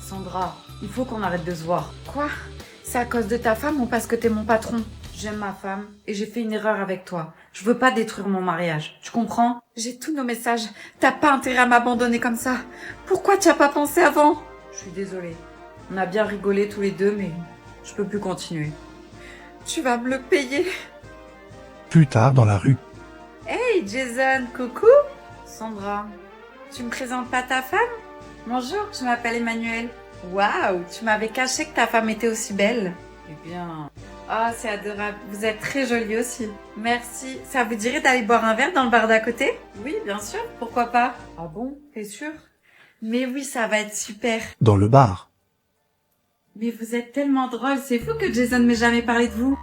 Sandra, il faut qu'on arrête de se voir. Quoi? C'est à cause de ta femme ou parce que t'es mon patron? J'aime ma femme et j'ai fait une erreur avec toi. Je veux pas détruire mon mariage. Tu comprends? J'ai tous nos messages. T'as pas intérêt à m'abandonner comme ça. Pourquoi tu as pas pensé avant? Je suis désolée. On a bien rigolé tous les deux, mais je peux plus continuer. Tu vas me le payer. Plus tard dans la rue. Hey Jason, coucou. Sandra, tu me présentes pas ta femme? Bonjour, je m'appelle Emmanuel. Waouh, tu m'avais caché que ta femme était aussi belle. Eh bien... Ah, c'est adorable. Vous êtes très jolie aussi. Merci. Ça vous dirait d'aller boire un verre dans le bar d'à côté? Oui, bien sûr. Pourquoi pas? Ah bon? T'es sûr? Mais oui, ça va être super. Dans le bar. Mais vous êtes tellement drôle. C'est fou que Jason ne m'ait jamais parlé de vous.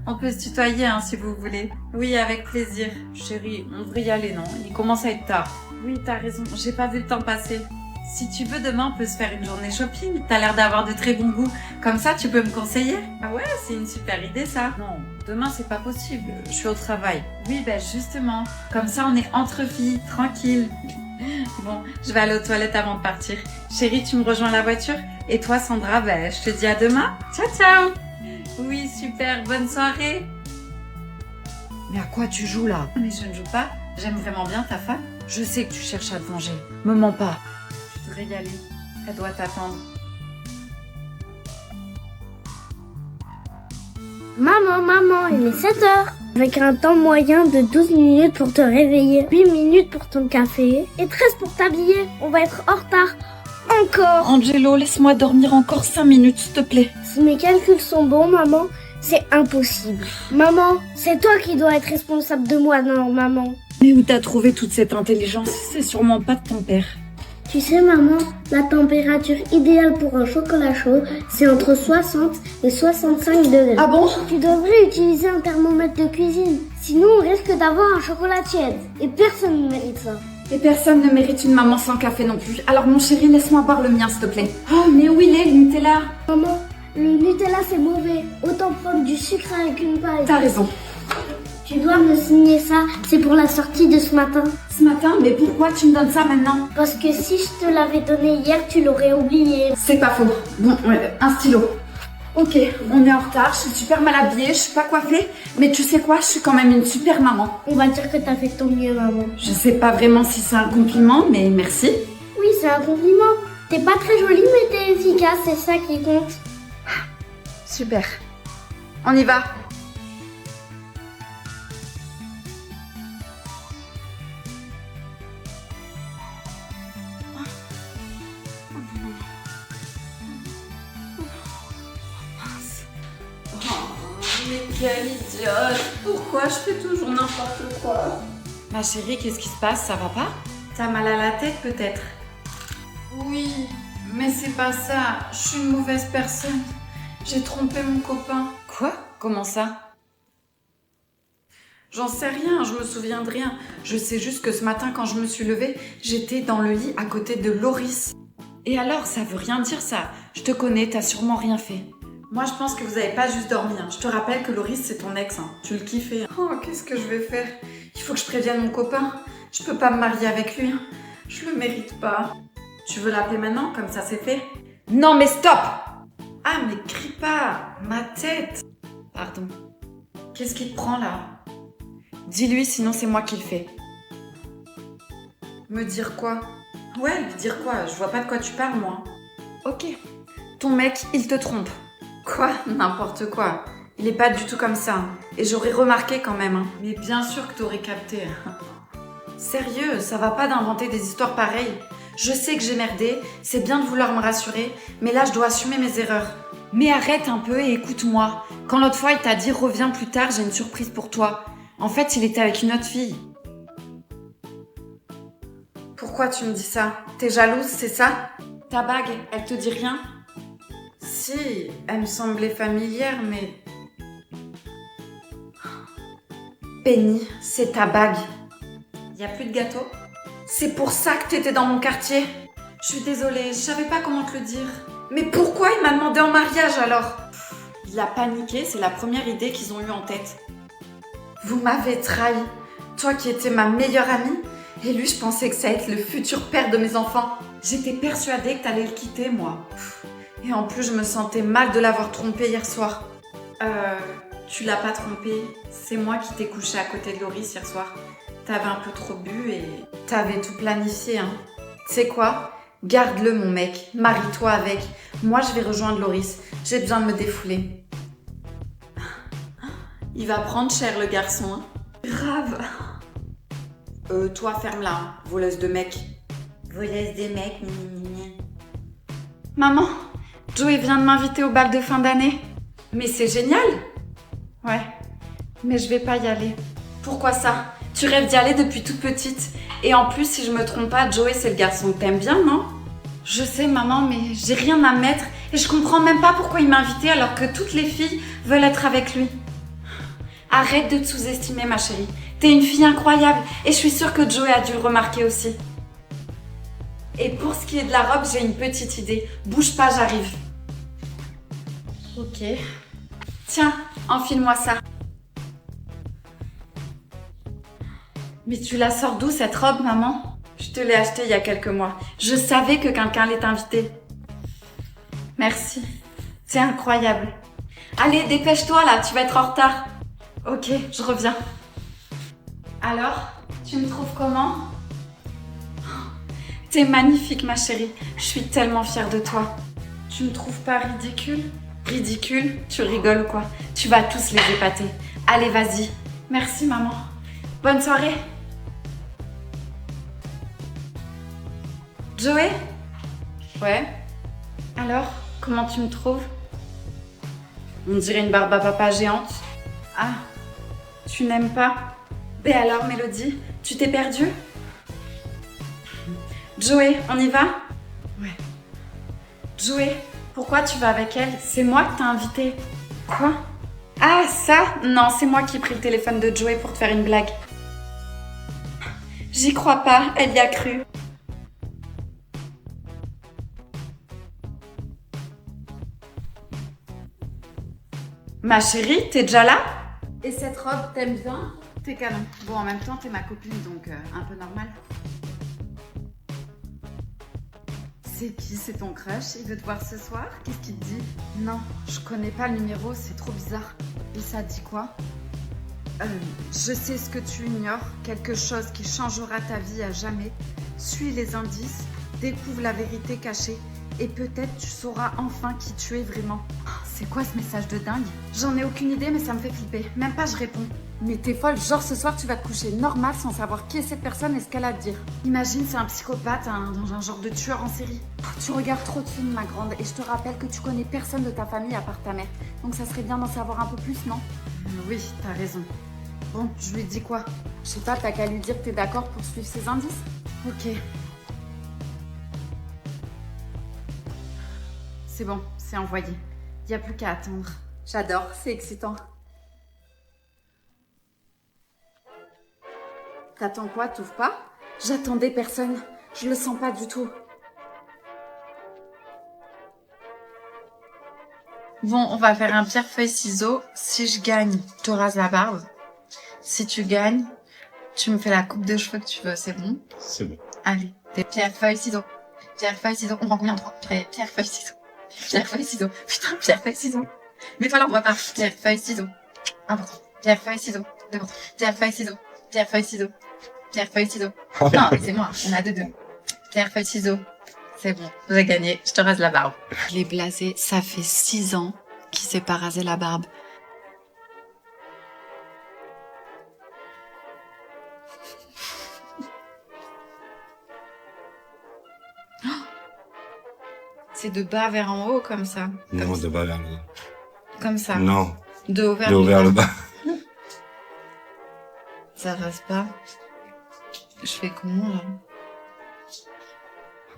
On peut se tutoyer, hein, si vous voulez. Oui, avec plaisir. Chérie, on devrait y aller, non? Il commence à être tard. Oui, t'as raison. J'ai pas vu le temps passer. Si tu veux, demain, on peut se faire une journée shopping. T'as l'air d'avoir de très bon goût. Comme ça, tu peux me conseiller? Ah ouais, c'est une super idée, ça. Non, demain, c'est pas possible. Je suis au travail. Oui, ben justement. Comme ça, on est entre filles, tranquille. Bon, je vais aller aux toilettes avant de partir. Chérie, tu me rejoins à la voiture? Et toi, Sandra, ben, je te dis à demain. Ciao, ciao. Oui, super. Bonne soirée. Mais à quoi tu joues, là? Mais je ne joue pas. J'aime vraiment bien ta femme. Je sais que tu cherches à te venger. Me mens pas. Régaler. Elle doit t'attendre. Maman, il est 7 heures. Avec un temps moyen de 12 minutes pour te réveiller, 8 minutes pour ton café et 13 pour t'habiller. On va être en retard. Encore. Angelo, laisse-moi dormir encore 5 minutes, s'il te plaît. Si mes calculs sont bons, maman, c'est impossible. Maman, c'est toi qui dois être responsable de moi, non, maman. Mais où t'as trouvé toute cette intelligence? C'est sûrement pas de ton père. Tu sais, maman, la température idéale pour un chocolat chaud, c'est entre 60 et 65 degrés. Ah bon? Tu devrais utiliser un thermomètre de cuisine. Sinon, on risque d'avoir un chocolat tiède. Et personne ne mérite ça. Et personne ne mérite une maman sans café non plus. Alors mon chéri, laisse-moi boire le mien, s'il te plaît. Oh, mais où il est, le Nutella? Maman, le Nutella, c'est mauvais. Autant prendre du sucre avec une paille. T'as raison. Tu dois me signer ça, c'est pour la sortie de ce matin. Ce matin? Mais pourquoi tu me donnes ça maintenant? Parce que si je te l'avais donné hier, tu l'aurais oublié. C'est pas faux. Bon, un stylo. Ok, on est en retard, je suis super mal habillée, je suis pas coiffée, mais tu sais quoi, je suis quand même une super maman. On va dire que t'as fait de ton mieux, maman. Je sais pas vraiment si c'est un compliment, mais merci. Oui, c'est un compliment. T'es pas très jolie, mais t'es efficace, c'est ça qui compte. Super. On y va. Mais quelle idiote! Pourquoi je fais toujours n'importe quoi? Ma chérie, qu'est-ce qui se passe? Ça va pas? T'as mal à la tête peut-être? Oui, mais c'est pas ça. Je suis une mauvaise personne. J'ai trompé mon copain. Quoi? Comment ça? J'en sais rien, je me souviens de rien. Je sais juste que ce matin, quand je me suis levée, j'étais dans le lit à côté de Loris. Et alors, ça veut rien dire ça. Je te connais, t'as sûrement rien fait. Moi, je pense que vous avez pas juste dormi. Hein. Je te rappelle que Loris, c'est ton ex. Hein. Tu le kiffais. Oh, qu'est-ce que je vais faire? Il faut que je prévienne mon copain. Je peux pas me marier avec lui. Hein. Je le mérite pas. Tu veux l'appeler maintenant? Comme ça, c'est fait? Non, mais stop! Ah, mais crie pas! Ma tête! Pardon. Qu'est-ce qui te prend, là? Dis-lui, sinon c'est moi qui le fais. Me dire quoi? Ouais, lui dire quoi? Je vois pas de quoi tu parles, moi. Ok. Ton mec, il te trompe. Quoi? N'importe quoi. Il est pas du tout comme ça. Et j'aurais remarqué quand même. Hein. Mais bien sûr que t'aurais capté. Sérieux, ça va pas d'inventer des histoires pareilles. Je sais que j'ai merdé, c'est bien de vouloir me rassurer, mais là je dois assumer mes erreurs. Mais arrête un peu et écoute-moi. Quand l'autre fois il t'a dit reviens plus tard, j'ai une surprise pour toi. En fait, il était avec une autre fille. Pourquoi tu me dis ça? T'es jalouse, c'est ça? Ta bague, elle te dit rien? Si, elle me semblait familière, mais... Penny, c'est ta bague. Y a plus de gâteau? C'est pour ça que t'étais dans mon quartier. Je suis désolée, je savais pas comment te le dire. Mais pourquoi il m'a demandé en mariage alors? Il a paniqué, c'est la première idée qu'ils ont eue en tête. Vous m'avez trahi. Toi qui étais ma meilleure amie, Et lui, je pensais que ça allait être le futur père de mes enfants. J'étais persuadée que t'allais le quitter, moi. Et en plus, je me sentais mal de l'avoir trompé hier soir. Tu l'as pas trompé. C'est moi qui t'ai couché à côté de Loris hier soir. T'avais un peu trop bu et t'avais tout planifié, hein. Tu sais quoi? Garde-le, mon mec. Marie-toi avec. Moi, je vais rejoindre Loris. J'ai besoin de me défouler. Il va prendre cher, le garçon, hein. Grave. Toi, ferme-la, hein, voleuse de mecs. Voleuse de mecs, Maman, Joey vient de m'inviter au bal de fin d'année. Mais c'est génial. Ouais, mais je vais pas y aller. Pourquoi ça? Tu rêves d'y aller depuis toute petite. Et en plus, si je me trompe pas, Joey, c'est le garçon que t'aimes bien, non? Je sais, maman, mais j'ai rien à mettre. Et je comprends même pas pourquoi il m'a invitée alors que toutes les filles veulent être avec lui. Arrête de te sous-estimer, ma chérie. T'es une fille incroyable et je suis sûre que Joey a dû le remarquer aussi. Et pour ce qui est de la robe, j'ai une petite idée. Bouge pas, j'arrive. Ok. Tiens, enfile-moi ça. Mais tu la sors d'où cette robe, maman? Je te l'ai achetée il y a quelques mois. Je savais que quelqu'un allait t'inviter. Merci. C'est incroyable. Allez, dépêche-toi là, tu vas être en retard. Ok, je reviens. Alors, tu me trouves comment? T'es magnifique, ma chérie. Je suis tellement fière de toi. Tu me trouves pas ridicule? Ridicule? Tu rigoles ou quoi? Tu vas tous les épater. Allez, vas-y. Merci, maman. Bonne soirée. Joey? Ouais? Alors, comment tu me trouves? On dirait une barbe à papa géante. Ah, tu n'aimes pas? Ben alors, Mélodie, tu t'es perdue? Joey, on y va? Ouais. Joey, pourquoi tu vas avec elle? C'est moi que t'as invité. Quoi? Ah, ça? Non, c'est moi qui ai pris le téléphone de Joey pour te faire une blague. J'y crois pas, elle y a cru. Ma chérie, t'es déjà là? Et cette robe, t'aimes bien? T'es canon. Bon, en même temps, t'es ma copine, donc un peu normal. C'est qui? C'est ton crush? Il veut te voir ce soir? Qu'est-ce qu'il te dit? Non, je connais pas le numéro, c'est trop bizarre. Et ça dit quoi? Je sais ce que tu ignores, quelque chose qui changera ta vie à jamais. Suis les indices, découvre la vérité cachée et peut-être tu sauras enfin qui tu es vraiment. C'est quoi ce message de dingue? J'en ai aucune idée, mais ça me fait flipper. Même pas je réponds. Mais t'es folle, genre ce soir tu vas te coucher normal sans savoir qui est cette personne et ce qu'elle a à te dire. Imagine, c'est un psychopathe, un genre de tueur en série. Tu regardes trop de films, ma grande, et je te rappelle que tu connais personne de ta famille à part ta mère. Donc ça serait bien d'en savoir un peu plus, non? Oui, t'as raison. Bon, je lui dis quoi? Je sais pas, t'as qu'à lui dire que t'es d'accord pour suivre ses indices? Ok. C'est bon, c'est envoyé. Y a plus qu'à attendre. J'adore, c'est excitant. T'attends quoi, t'ouvres pas? J'attendais personne. Je le sens pas du tout. Bon, on va faire un pierre-feuille-ciseaux. Si je gagne, je te rase la barbe. Si tu gagnes, tu me fais la coupe de cheveux que tu veux, c'est bon? C'est bon. Allez, des pierre-feuille-ciseaux. Pierre-feuille-ciseaux. On prend combien de trois? Pierre-feuille-ciseaux. Pierre-feuille-ciseaux. Putain, pierre-feuille-ciseaux. Mets-toi là, on va pas. Pierre-feuille-ciseaux. Important. Pierre-feuille-ciseaux. Important. Pierre-feuille-ciseaux. Pierre-feuille-ciseaux. Pierre-feuille-ciseaux. Non, mais c'est moi, on a deux. Pierre-feuille-ciseaux. C'est bon, j'ai gagné, je te rase la barbe. Je l'ai blasé, ça fait 6 ans qu'il s'est pas rasé la barbe. C'est de bas vers en haut, comme ça. Non, de bas vers le haut. Comme ça. Non, De haut vers de haut vers le bas. Ça rase pas. Je fais comment, là?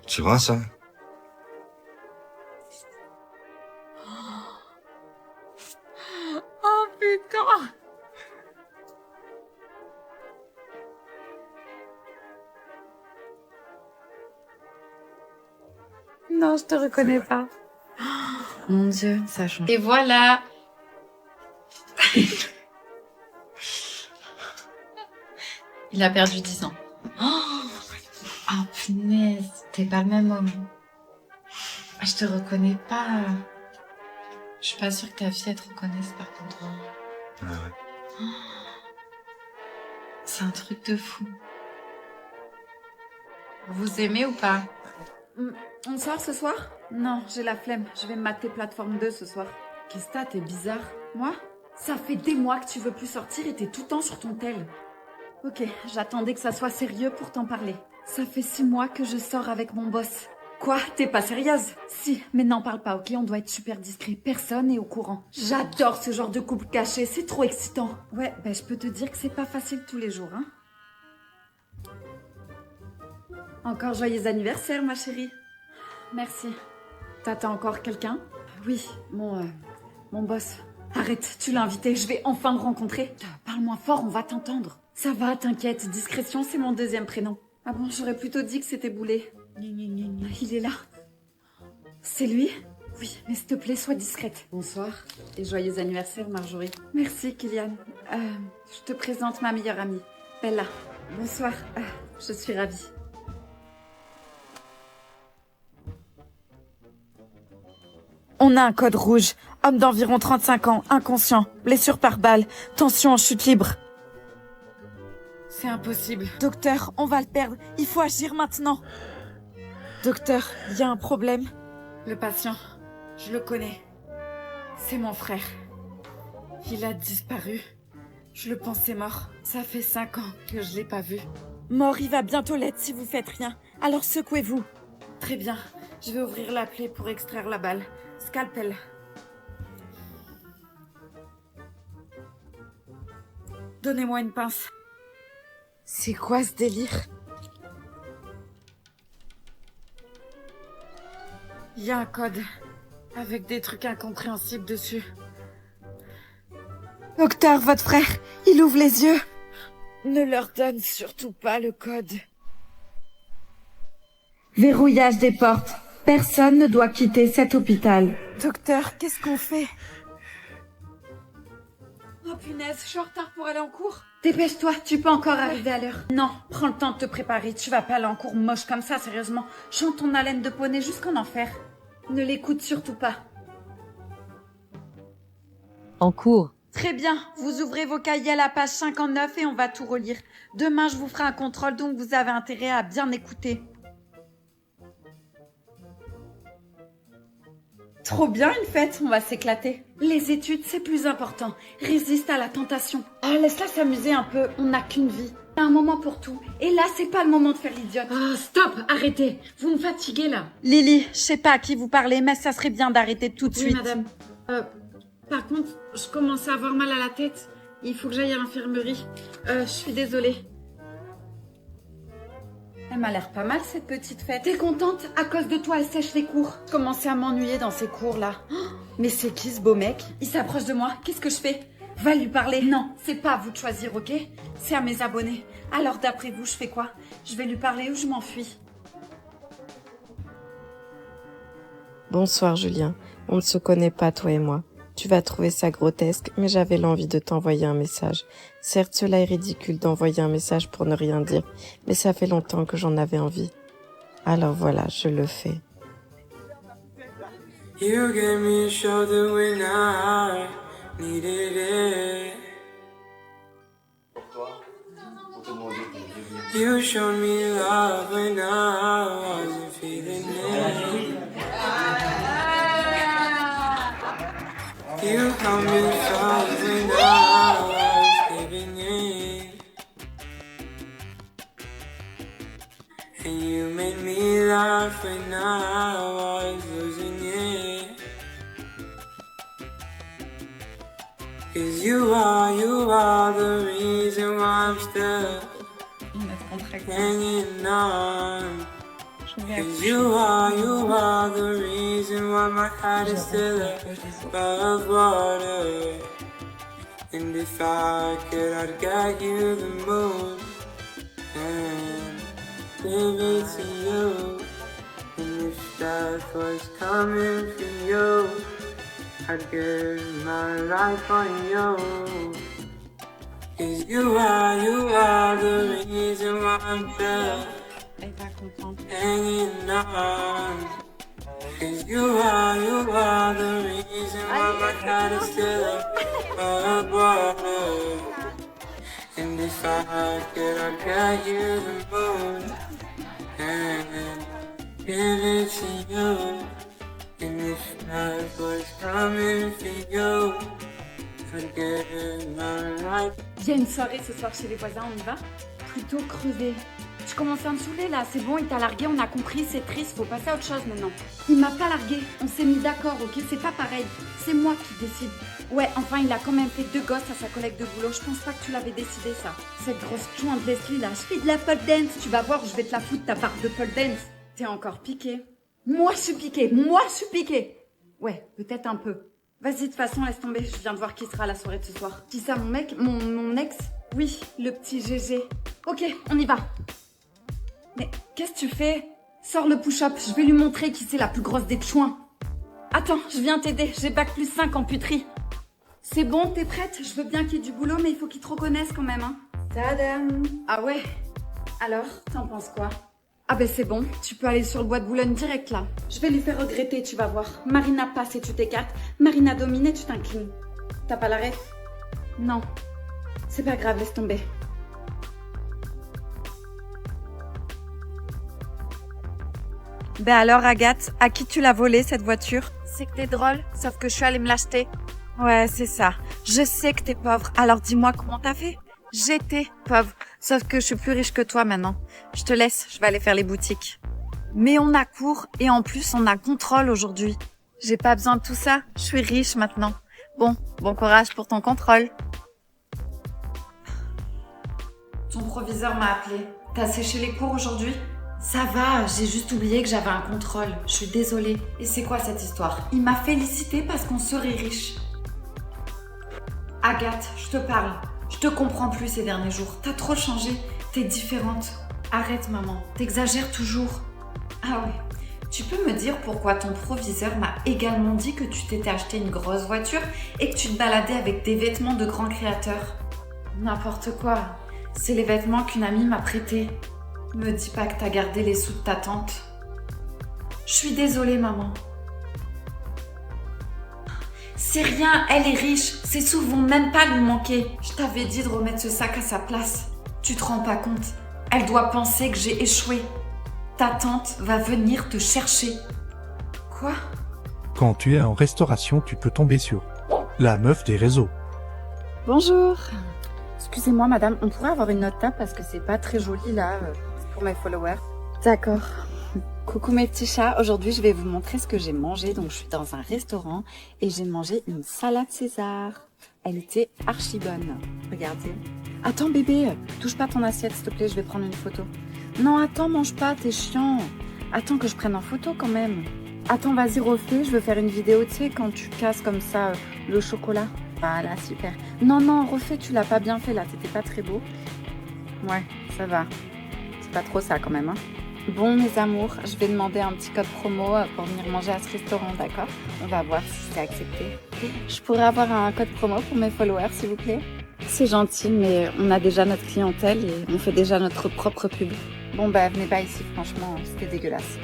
Tu vois ça? Oh, putain! Non, je te reconnais pas. Oh, mon Dieu, ça change. Et voilà! Il a perdu 10 ans. Oh, Punaise, t'es pas le même homme. Je te reconnais pas. Je suis pas sûre que ta fille te reconnaisse par contre. Ah ouais. C'est un truc de fou. Vous aimez ou pas? On sort ce soir? Non, j'ai la flemme. Je vais me mater plateforme 2 ce soir. Qu'est-ce que t'as, t'es bizarre. Moi? Ça fait des mois que tu veux plus sortir et t'es tout le temps sur ton tel. Ok, j'attendais que ça soit sérieux pour t'en parler. Ça fait 6 mois que je sors avec mon boss. Quoi? T'es pas sérieuse? Si, mais n'en parle pas, ok? On doit être super discret. Personne n'est au courant. J'adore ce genre de couple caché, c'est trop excitant. Ouais, je peux te dire que c'est pas facile tous les jours, hein. Encore joyeux anniversaire, ma chérie. Merci. T'attends encore quelqu'un? Oui, mon boss. Arrête, tu l'as invité, je vais enfin le rencontrer. Parle moins fort, on va t'entendre. Ça va, t'inquiète, discrétion, c'est mon deuxième prénom. Ah bon, j'aurais plutôt dit que c'était Boulet. Il est là. C'est lui? Oui, mais s'il te plaît, sois discrète. Bonsoir. Et joyeux anniversaire, Marjorie. Merci, Kylian. Je te présente ma meilleure amie, Bella. Bonsoir, je suis ravie. On a un code rouge. Homme d'environ 35 ans, inconscient, blessure par balle, tension en chute libre. C'est impossible. Docteur, on va le perdre. Il faut agir maintenant. Docteur, il y a un problème. Le patient, je le connais. C'est mon frère. Il a disparu. Je le pensais mort. Ça fait 5 ans que je l'ai pas vu. Mort, il va bientôt l'être si vous faites rien. Alors secouez-vous. Très bien. Je vais ouvrir la plaie pour extraire la balle. Scalpel. Donnez-moi une pince. C'est quoi ce délire? Il y a un code avec des trucs incompréhensibles dessus. Docteur, votre frère, il ouvre les yeux. Ne leur donne surtout pas le code. Verrouillage des portes. Personne ne doit quitter cet hôpital. Docteur, qu'est-ce qu'on fait? Oh punaise, je suis en retard pour aller en cours. Dépêche-toi, tu peux encore arriver à l'heure. Non, prends le temps de te préparer. Tu vas pas aller en cours moche comme ça, sérieusement. Chante ton haleine de poney jusqu'en enfer. Ne l'écoute surtout pas. En cours. Très bien, vous ouvrez vos cahiers à la page 59 et on va tout relire. Demain, je vous ferai un contrôle, donc vous avez intérêt à bien écouter. Trop bien une fête, on va s'éclater. Les études, c'est plus important. Résiste à la tentation. Ah, laisse-la s'amuser un peu, on n'a qu'une vie. Il y a un moment pour tout. Et là, c'est pas le moment de faire l'idiote. Oh, stop, arrêtez. Vous me fatiguez là. Lily, je sais pas à qui vous parlez, mais ça serait bien d'arrêter tout de Oui, suite. madame. Par contre, je commence à avoir mal à la tête. Il faut que j'aille à l'infirmerie. Je suis désolée. Elle m'a l'air pas mal, cette petite fête. T'es contente? À cause de toi, elle sèche les cours. Je commençais à m'ennuyer dans ces cours-là. Mais c'est qui ce beau mec? Il s'approche de moi. Qu'est-ce que je fais? Va lui parler. Non, c'est pas à vous de choisir, ok? C'est à mes abonnés. Alors d'après vous, je fais quoi? Je vais lui parler ou je m'enfuis? Bonsoir Julien, on ne se connaît pas toi et moi. Tu vas trouver ça grotesque, mais j'avais l'envie de t'envoyer un message. Certes, cela est ridicule d'envoyer un message pour ne rien dire, mais ça fait longtemps que j'en avais envie. Alors voilà, je le fais. You gave me a shoulder when I needed it. You showed me love when I wasn't feeling it. You held me tight when I was giving in. And you made me laugh when I was losing it. 'Cause you are the reason why I'm still hanging on. 'Cause you are the reason why my heart is still above water. And if I could, I'd get you the moon and give it to you. And if death was coming for you, I'd give my life on you. 'Cause you are the reason why I'm there. comprendre. hanging on. 'Cause you are the reason why my heart is still above water. And if I could, I'd get you the moon and give it to you. And if life was coming for you, forget my life. Il y a une soirée ce soir chez les voisins, on y va? Plutôt crevé. Tu commences à me saouler là, c'est bon, il t'a largué, on a compris, c'est triste, faut passer à autre chose maintenant. Il m'a pas largué, on s'est mis d'accord, ok? C'est pas pareil, c'est moi qui décide. Ouais, enfin, il a quand même fait 2 gosses à sa collègue de boulot, je pense pas que tu l'avais décidé ça. Cette grosse chouin de Leslie là, je fais de la pole dance, tu vas voir, je vais te la foutre ta barbe de pole dance. T'es encore piqué. Moi je suis piqué. Ouais, peut-être un peu. Vas-y, de toute façon, laisse tomber, je viens de voir qui sera à la soirée de ce soir. Qui ça, mon mec? Mon ex? Oui, le petit GG. Ok, on y va. Mais qu'est-ce que tu fais? Sors le push-up, je vais lui montrer qui c'est la plus grosse des chouins. Attends, je viens t'aider, j'ai bac+5 en puterie. C'est bon, t'es prête? Je veux bien qu'il y ait du boulot, mais il faut qu'il te reconnaisse quand même, hein. Tadam! Ah ouais? Alors, t'en penses quoi? Ah ben c'est bon, tu peux aller sur le bois de Boulogne direct là. Je vais lui faire regretter, tu vas voir. Marina passe et tu t'écartes, Marina domine et tu t'inclines. T'as pas la ref? Non. C'est pas grave, laisse tomber. Ben alors Agathe, à qui tu l'as volée cette voiture? C'est que t'es drôle, sauf que je suis allée me l'acheter. Ouais, c'est ça. Je sais que t'es pauvre, alors dis-moi comment t'as fait? J'étais pauvre, sauf que je suis plus riche que toi maintenant. Je te laisse, je vais aller faire les boutiques. Mais on a cours et en plus on a contrôle aujourd'hui. J'ai pas besoin de tout ça, je suis riche maintenant. Bon courage pour ton contrôle. Ton proviseur m'a appelé. T'as séché les cours aujourd'hui? Ça va, j'ai juste oublié que j'avais un contrôle. Je suis désolée. Et c'est quoi cette histoire? Il m'a félicité parce qu'on serait riche. Agathe, je te parle. Je te comprends plus ces derniers jours. T'as trop changé. T'es différente. Arrête, maman. T'exagères toujours. Ah oui. Tu peux me dire pourquoi ton proviseur m'a également dit que tu t'étais acheté une grosse voiture et que tu te baladais avec des vêtements de grands créateurs? N'importe quoi. C'est les vêtements qu'une amie m'a prêtés. Me dis pas que t'as gardé les sous de ta tante. Je suis désolée, maman. C'est rien, elle est riche. Ces sous vont même pas lui manquer. Je t'avais dit de remettre ce sac à sa place. Tu te rends pas compte? Elle doit penser que j'ai échoué. Ta tante va venir te chercher. Quoi? Quand tu es en restauration, tu peux tomber sur la meuf des réseaux. Bonjour. Excusez-moi madame, on pourrait avoir une note table parce que c'est pas très joli là pour mes followers. D'accord. Coucou mes petits chats, aujourd'hui je vais vous montrer ce que j'ai mangé. Donc je suis dans un restaurant et j'ai mangé une salade César. Elle était archi bonne. Regardez. Attends bébé, touche pas ton assiette s'il te plaît, je vais prendre une photo. Non attends, mange pas, t'es chiant. Attends que je prenne en photo quand même. Attends, vas-y refais, je veux faire une vidéo, tu sais, quand tu casses comme ça le chocolat. Voilà, super. Non, refais, tu l'as pas bien fait là, t'étais pas très beau. Ouais, ça va. C'est pas trop ça quand même, hein. Bon, mes amours, je vais demander un petit code promo pour venir manger à ce restaurant, d'accord? On va voir si c'est accepté. Je pourrais avoir un code promo pour mes followers, s'il vous plaît? C'est gentil, mais on a déjà notre clientèle et on fait déjà notre propre pub. Bon, bah, venez pas ici, franchement, c'était dégueulasse.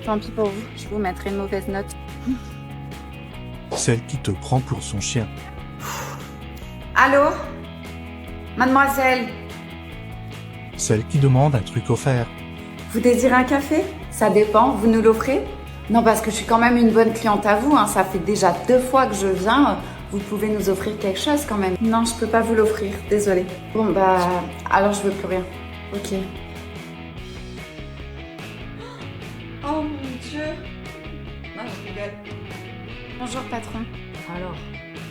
Tant pis pour vous, je vous mettrai une mauvaise note. Celle qui te prend pour son chien. Allô? Mademoiselle, Celle qui demande un truc offert. Vous désirez un café? Ça dépend, vous nous l'offrez? Non, parce que je suis quand même une bonne cliente à vous, hein. Ça fait déjà 2 fois que je viens. Vous pouvez nous offrir quelque chose quand même. Non, je peux pas vous l'offrir, désolée. Bon, bah, alors je veux plus rien. Ok. oh mon Dieu. Non, je rigole. Bonjour patron. Alors,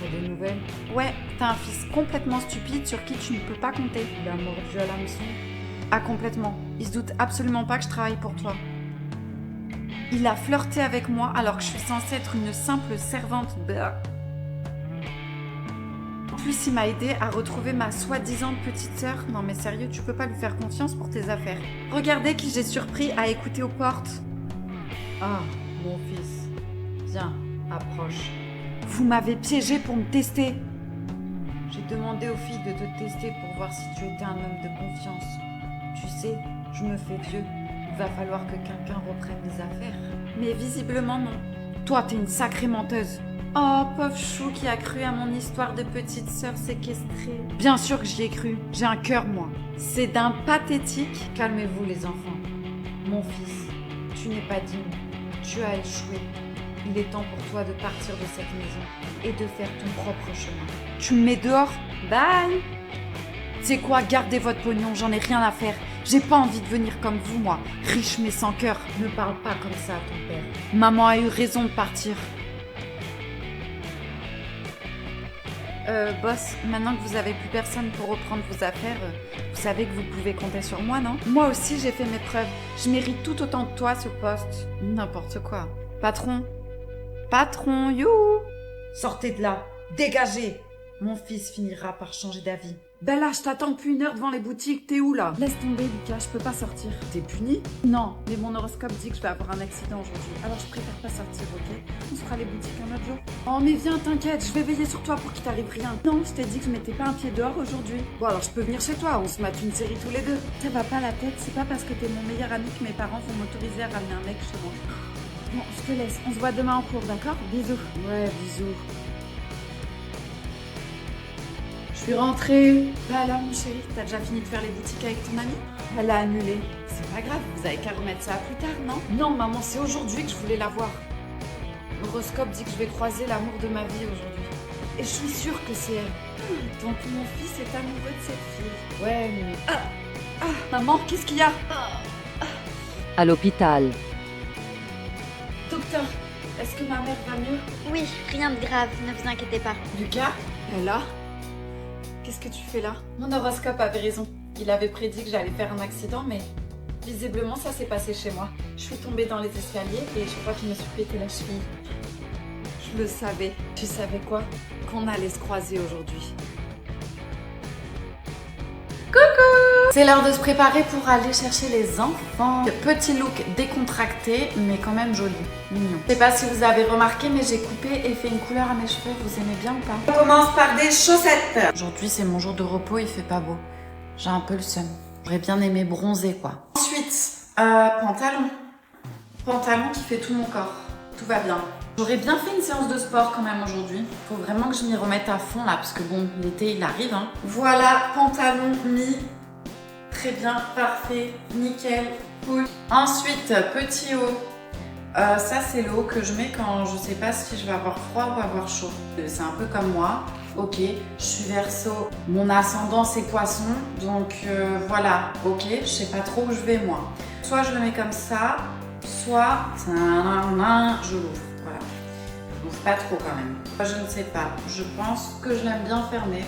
t'as des nouvelles? Ouais, t'as un fils complètement stupide sur qui tu ne peux pas compter. Il a mordu à l'hameçon? Ah, complètement. Il se doute absolument pas que je travaille pour toi. Il a flirté avec moi alors que je suis censée être une simple servante. En plus, il m'a aidé à retrouver ma soi-disant petite sœur. Non mais sérieux, tu peux pas lui faire confiance pour tes affaires. Regardez qui j'ai surpris à écouter aux portes. Ah, mon fils. Viens, approche. Vous m'avez piégé pour me tester. J'ai demandé aux filles de te tester pour voir si tu étais un homme de confiance. Tu sais, je me fais vieux. Va falloir que quelqu'un reprenne les affaires. Mais visiblement non. Toi, t'es une sacrée menteuse. Oh, pauvre chou qui a cru à mon histoire de petite sœur séquestrée. Bien sûr que j'y ai cru. J'ai un cœur, moi. C'est d'un pathétique. Calmez-vous les enfants. Mon fils, tu n'es pas digne. Tu as échoué. Il est temps pour toi de partir de cette maison et de faire ton propre chemin. Tu me mets dehors? Bye. C'est quoi? Gardez votre pognon, j'en ai rien à faire. J'ai pas envie de venir comme vous, moi. Riche mais sans cœur. Ne parle pas comme ça à ton père. Maman a eu raison de partir. Boss, maintenant que vous avez plus personne pour reprendre vos affaires, vous savez que vous pouvez compter sur moi, non? Moi aussi, j'ai fait mes preuves. Je mérite tout autant que toi, ce poste. N'importe quoi. Patron. Patron, you. Sortez de là. Dégagez. Mon fils finira par changer d'avis. Ben là, je t'attends depuis 1 heure devant les boutiques. T'es où, là? Laisse tomber, Lucas, je peux pas sortir. T'es puni? Non, mais mon horoscope dit que je vais avoir un accident aujourd'hui. Alors je préfère pas sortir, ok? On se fera les boutiques un autre jour. Oh, mais viens, t'inquiète, je vais veiller sur toi pour qu'il t'arrive rien. Non, je t'ai dit que je mettais pas un pied dehors aujourd'hui. Bon, alors je peux venir chez toi, on se mate une série tous les deux. Ça va pas la tête, c'est pas parce que t'es mon meilleur ami que mes parents vont m'autoriser à ramener un mec chez moi. Bon, je te laisse, on se voit demain en cours, d'accord? Bisous. Ouais, bisous. Je suis rentrée. Bah alors, mon chéri, t'as déjà fini de faire les boutiques avec ton amie? Elle a annulé. C'est pas grave, vous avez qu'à remettre ça plus tard, non? Non, maman, c'est aujourd'hui que je voulais la voir. L'horoscope dit que je vais croiser l'amour de ma vie aujourd'hui. Et je suis sûre que c'est elle. Donc mon fils est amoureux de cette fille. Ouais, mais... Maman, qu'est-ce qu'il y a? À l'hôpital. Docteur, est-ce que ma mère va mieux? Oui, rien de grave, ne vous inquiétez pas. Lucas? Elle a? Qu'est-ce que tu fais là? Mon horoscope avait raison. Il avait prédit que j'allais faire un accident, mais visiblement ça s'est passé chez moi. Je suis tombée dans les escaliers et je crois que je me suis pété la cheville. Je le savais. Tu savais quoi? Qu'on allait se croiser aujourd'hui. C'est l'heure de se préparer pour aller chercher les enfants. Petit look décontracté, mais quand même joli, mignon. Je sais pas si vous avez remarqué, mais j'ai coupé et fait une couleur à mes cheveux. Vous aimez bien ou pas? On commence par des chaussettes. Aujourd'hui, c'est mon jour de repos, il fait pas beau. J'ai un peu le seum. J'aurais bien aimé bronzer, quoi. Ensuite, pantalon. Pantalon qui fait tout mon corps. Tout va bien. J'aurais bien fait une séance de sport quand même aujourd'hui. Faut vraiment que je m'y remette à fond là, parce que bon, l'été il arrive. Hein. Voilà, pantalon mis. Très bien, parfait, nickel, cool. Ensuite, petit haut. Ça, c'est le haut que je mets quand je sais pas si je vais avoir froid ou avoir chaud. C'est un peu comme moi. Ok, je suis Verseau. Mon ascendant, c'est Poisson. Donc voilà, ok, je sais pas trop où je vais moi. Soit je le mets comme ça, soit je l'ouvre. Voilà. Je l'ouvre pas trop quand même. Je ne sais pas. Je pense que je l'aime bien fermé.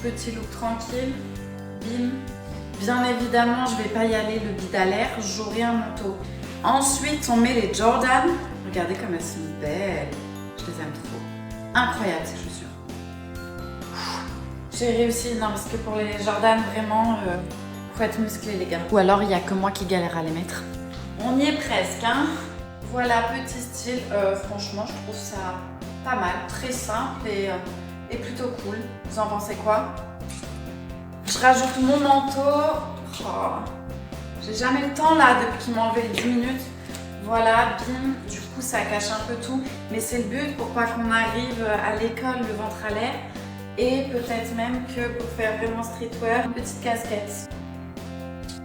Petit look tranquille. Bim. Bien évidemment, je vais pas y aller le bide à l'air, j'aurai un manteau. Ensuite, on met les Jordan. Regardez comme elles sont belles. Je les aime trop. Incroyable ces chaussures. J'ai réussi, non parce que pour les Jordan, vraiment, faut être musclé les gars. Ou alors, il y a que moi qui galère à les mettre. On y est presque, hein. Voilà, petit style. Franchement, je trouve ça pas mal. Très simple et plutôt cool. Vous en pensez quoi? Je rajoute mon manteau. Oh, j'ai jamais le temps là depuis qu'il m'a enlevé les 10 minutes. Voilà, bim. Du coup, ça cache un peu tout. Mais c'est le but pour pas qu'on arrive à l'école le ventre à l'air. Et peut-être même que pour faire vraiment streetwear, une petite casquette.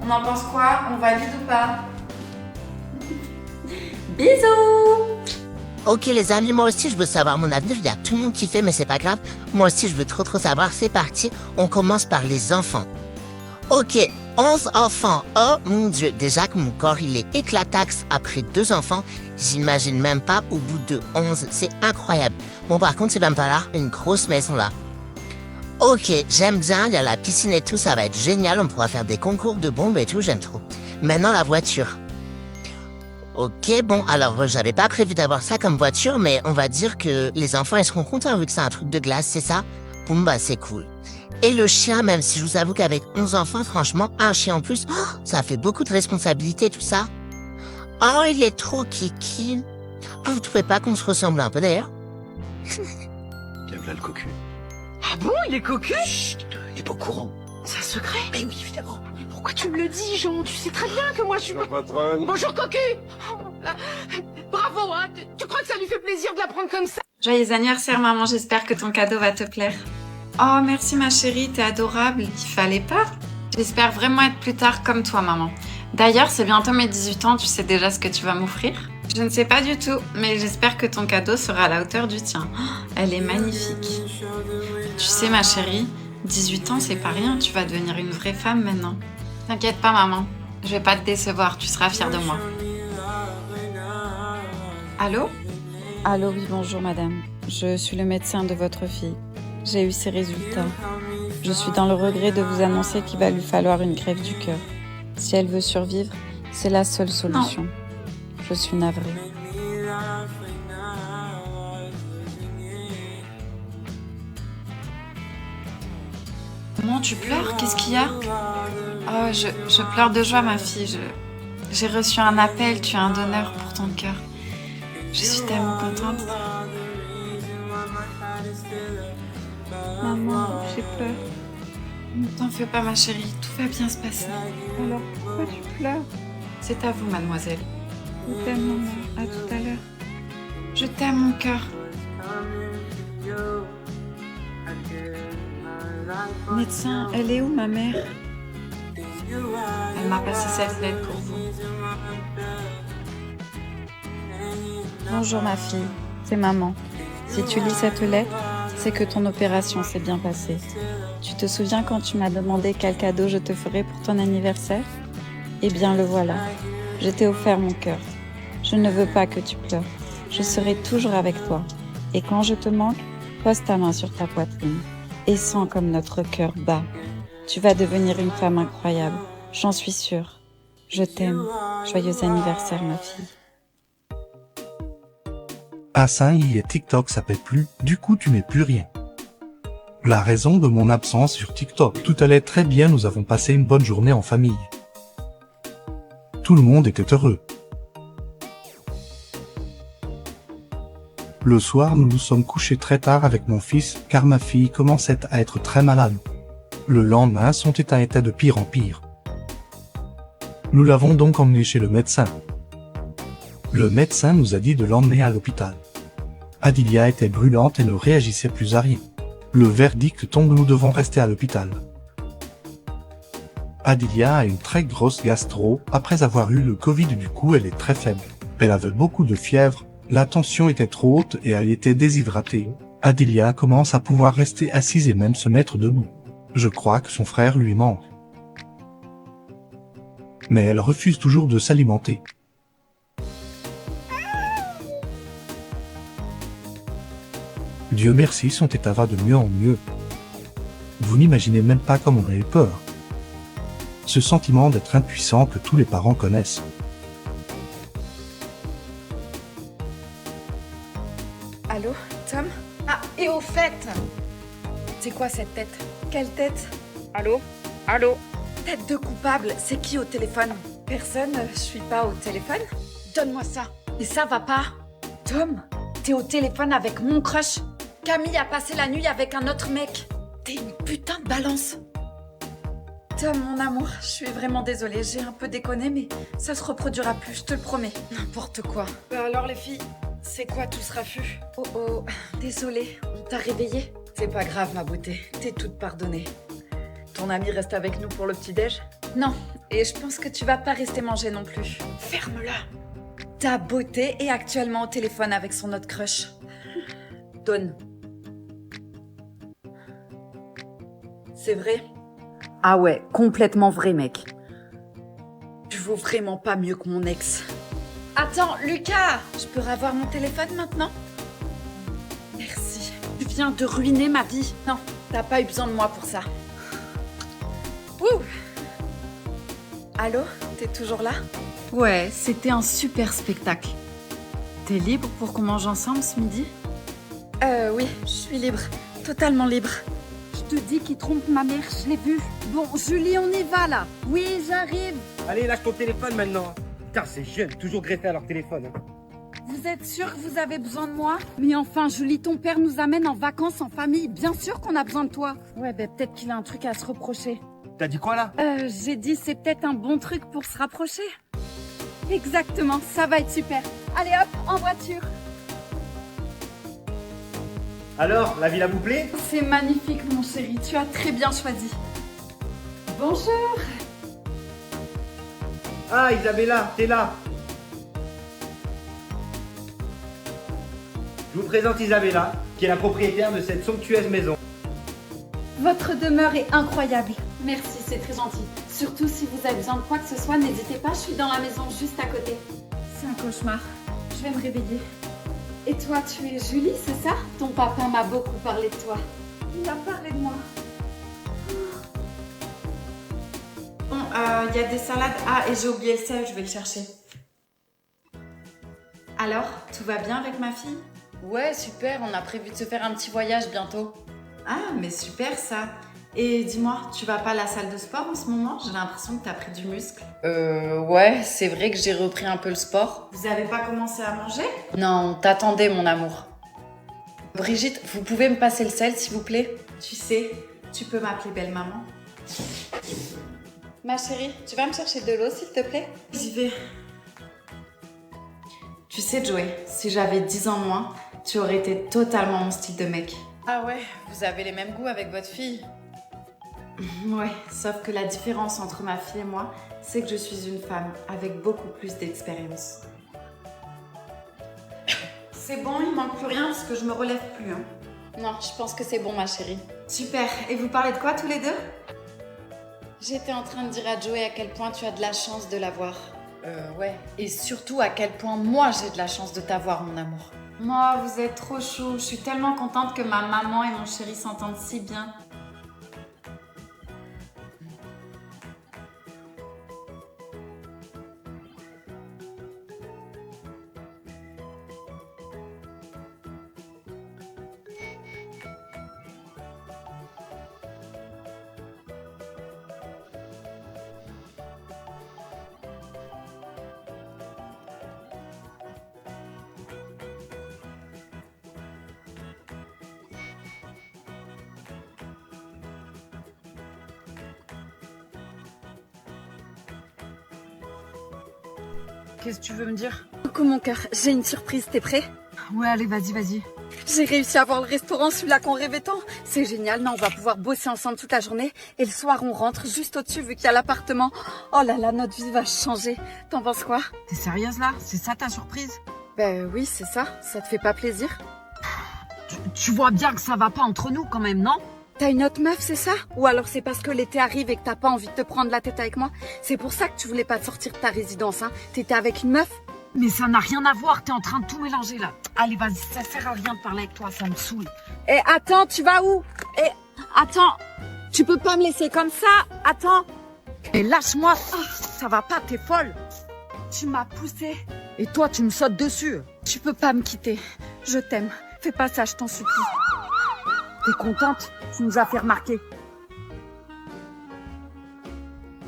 On en pense quoi? On valide ou pas? Bisous! Ok les amis, moi aussi je veux savoir mon avenir, il y a tout le monde qui fait mais c'est pas grave. Moi aussi je veux trop savoir, c'est parti. On commence par les enfants. Ok, 11 enfants. Oh mon dieu, déjà que mon corps il est éclataxe après 2 enfants. J'imagine même pas au bout de 11, c'est incroyable. Bon par contre il va me falloir une grosse maison là. Ok, j'aime bien, il y a la piscine et tout, ça va être génial, on pourra faire des concours de bombes et tout, j'aime trop. Maintenant la voiture. Ok, bon, alors j'avais pas prévu d'avoir ça comme voiture, mais on va dire que les enfants ils seront contents vu que c'est un truc de glace, c'est ça? Bon bah c'est cool. Et le chien, même si je vous avoue qu'avec 11 enfants, franchement, un chien en plus, oh, ça fait beaucoup de responsabilités tout ça. Oh, il est trop kiki. Oh, vous trouvez pas qu'on se ressemble un peu d'ailleurs? Bien là le cocu. Ah bon, il est cocu? Chut, il est pas au courant. C'est un secret? Mais oui, évidemment. Pourquoi tu me le dis, Jean? Tu sais très bien que moi je suis... Bonjour, patronne. Bonjour, cocu. Bravo, hein. Tu crois que ça lui fait plaisir de la prendre comme ça? Joyeux anniversaire maman, j'espère que ton cadeau va te plaire. Oh merci ma chérie, t'es adorable, il fallait pas. J'espère vraiment être plus tard comme toi maman. D'ailleurs c'est bientôt mes 18 ans, tu sais déjà ce que tu vas m'offrir? Je ne sais pas du tout, mais j'espère que ton cadeau sera à la hauteur du tien. Oh, elle est magnifique. Tu sais ma chérie, 18 ans c'est pas rien, tu vas devenir une vraie femme maintenant. T'inquiète pas maman, je vais pas te décevoir, tu seras fière de moi. Allô? Allô, oui, bonjour madame. Je suis le médecin de votre fille. J'ai eu ses résultats. Je suis dans le regret de vous annoncer qu'il va lui falloir une greffe du cœur. Si elle veut survivre, c'est la seule solution. Je suis navrée. Maman, tu pleures? Qu'est-ce qu'il y a? Oh, je pleure de joie ma fille. J'ai reçu un appel, tu as un donneur pour ton cœur. Je suis tellement contente. Maman, j'ai peur. Ne t'en fais pas ma chérie, tout va bien se passer. Alors, pourquoi tu pleures? C'est à vous mademoiselle. Je t'aime maman, à tout à l'heure. Je t'aime mon cœur. Médecin, elle est où ma mère? Elle m'a passé cette lettre pour vous. Bonjour ma fille, c'est maman. Si tu lis cette lettre, c'est que ton opération s'est bien passée. Tu te souviens quand tu m'as demandé quel cadeau je te ferais pour ton anniversaire? Eh bien le voilà, je t'ai offert mon cœur. Je ne veux pas que tu pleures, je serai toujours avec toi. Et quand je te manque, pose ta main sur ta poitrine et sens comme notre cœur bat. Tu vas devenir une femme incroyable, j'en suis sûre. Je t'aime. Joyeux anniversaire ma fille. Ah ça y est, TikTok ça paie plus, du coup tu n'es plus rien. La raison de mon absence sur TikTok. Tout allait très bien, nous avons passé une bonne journée en famille. Tout le monde était heureux. Le soir, nous nous sommes couchés très tard avec mon fils, car ma fille commençait à être très malade. Le lendemain, son état était de pire en pire. Nous l'avons donc emmené chez le médecin. Le médecin nous a dit de l'emmener à l'hôpital. Adilia était brûlante et ne réagissait plus à rien. Le verdict tombe, nous devons rester à l'hôpital. Adilia a une très grosse gastro, après avoir eu le Covid, du coup elle est très faible. Elle avait beaucoup de fièvre, la tension était trop haute et elle était déshydratée. Adilia commence à pouvoir rester assise et même se mettre debout. Je crois que son frère lui manque. Mais elle refuse toujours de s'alimenter. Dieu merci, son état va de mieux en mieux. Vous n'imaginez même pas comme on a eu peur. Ce sentiment d'être impuissant que tous les parents connaissent. Allô, Tom? Ah, et au fait, c'est quoi cette tête? Quelle tête? Allô? Allô? Tête de coupable, c'est qui au téléphone? Personne, je suis pas au téléphone. Donne-moi ça. Et ça va pas? Tom, t'es au téléphone avec mon crush. Camille a passé la nuit avec un autre mec. T'es une putain de balance. Tom, mon amour, je suis vraiment désolée, j'ai un peu déconné, mais ça se reproduira plus, je te le promets. N'importe quoi. Alors les filles, c'est quoi tout ce raffut? Oh oh, désolée, on t'a réveillée? C'est pas grave ma beauté, t'es toute pardonnée. Ton ami reste avec nous pour le petit-déj? Non, et je pense que tu vas pas rester manger non plus. Ferme-la. Ta beauté est actuellement au téléphone avec son autre crush. Donne. C'est vrai? Ah ouais, complètement vrai, mec. Je vaux vraiment pas mieux que mon ex. Attends, Lucas! Je peux revoir mon téléphone maintenant? Merci. Tu viens de ruiner ma vie. Non, t'as pas eu besoin de moi pour ça. Ouh! Allô? T'es toujours là? Ouais, c'était un super spectacle. T'es libre pour qu'on mange ensemble ce midi? Oui, je suis libre. Totalement libre. Je te dis qu'il trompe ma mère, je l'ai vu. Bon, Julie, on y va là. Oui, j'arrive. Allez, lâche ton téléphone maintenant. Putain, c'est jeune, toujours greffé à leur téléphone. Vous êtes sûr que vous avez besoin de moi? Mais enfin, Julie, ton père nous amène en vacances en famille. Bien sûr qu'on a besoin de toi. Ouais, ben peut-être qu'il a un truc à se reprocher. T'as dit quoi là? J'ai dit c'est peut-être un bon truc pour se rapprocher. Exactement, ça va être super. Allez hop, en voiture. Alors, la villa vous plaît? C'est magnifique mon chéri, tu as très bien choisi. Bonjour. Ah, Isabella, t'es là. Je vous présente Isabella, qui est la propriétaire de cette somptueuse maison. Votre demeure est incroyable. Merci, c'est très gentil. Surtout si vous avez besoin de quoi que ce soit, n'hésitez pas, je suis dans la maison juste à côté. C'est un cauchemar. Je vais me réveiller. Et toi, tu es Julie, c'est ça? Ton papa m'a beaucoup parlé de toi. Il a parlé de moi. Bon, il y a des salades. Ah, et j'ai oublié le sel, je vais le chercher. Alors, tout va bien avec ma fille? Ouais, super, on a prévu de se faire un petit voyage bientôt. Ah, mais super ça. Et dis-moi, tu vas pas à la salle de sport en ce moment? J'ai l'impression que t'as pris du muscle. Ouais, c'est vrai que j'ai repris un peu le sport. Vous avez pas commencé à manger? Non, t'attendais mon amour. Brigitte, vous pouvez me passer le sel s'il vous plaît? Tu sais, tu peux m'appeler belle maman. Ma chérie, tu vas me chercher de l'eau s'il te plaît? J'y vais. Tu sais Joey, si j'avais 10 ans moins, tu aurais été totalement mon style de mec. Ah ouais, vous avez les mêmes goûts avec votre fille. Ouais, sauf que la différence entre ma fille et moi, c'est que je suis une femme avec beaucoup plus d'expérience. C'est bon, il manque plus rien parce que je me relève plus. Hein. Non, je pense que c'est bon ma chérie. Super, et vous parlez de quoi tous les deux? J'étais en train de dire à Joey à quel point tu as de la chance de l'avoir. Ouais. Et surtout à quel point moi j'ai de la chance de t'avoir mon amour. Moi, vous êtes trop chou. Je suis tellement contente que ma maman et mon chéri s'entendent si bien. Qu'est-ce que tu veux me dire? Coucou mon cœur, j'ai une surprise, t'es prêt? Ouais, allez, vas-y. J'ai réussi à voir le restaurant, celui-là qu'on rêvait tant. C'est génial, non, on va pouvoir bosser ensemble toute la journée. Et le soir, on rentre juste au-dessus vu qu'il y a l'appartement. Oh là là, notre vie va changer. T'en penses quoi? T'es sérieuse là? C'est ça ta surprise? Ben oui, c'est ça. Ça te fait pas plaisir? Tu vois bien que ça va pas entre nous quand même, non? T'as une autre meuf, c'est ça? Ou alors c'est parce que l'été arrive et que t'as pas envie de te prendre la tête avec moi? C'est pour ça que tu voulais pas te sortir de ta résidence, hein? T'étais avec une meuf? Mais ça n'a rien à voir, t'es en train de tout mélanger là. Allez, vas-y, ça sert à rien de parler avec toi, ça me saoule. Eh, attends, tu vas où? Eh, attends, tu peux pas me laisser comme ça? Attends. Et lâche-moi, ça va pas, t'es folle. Tu m'as poussée. Et toi, tu me sautes dessus. Tu peux pas me quitter. Je t'aime. Fais pas ça, je t'en supplie. T'es contente? Tu nous as fait remarquer.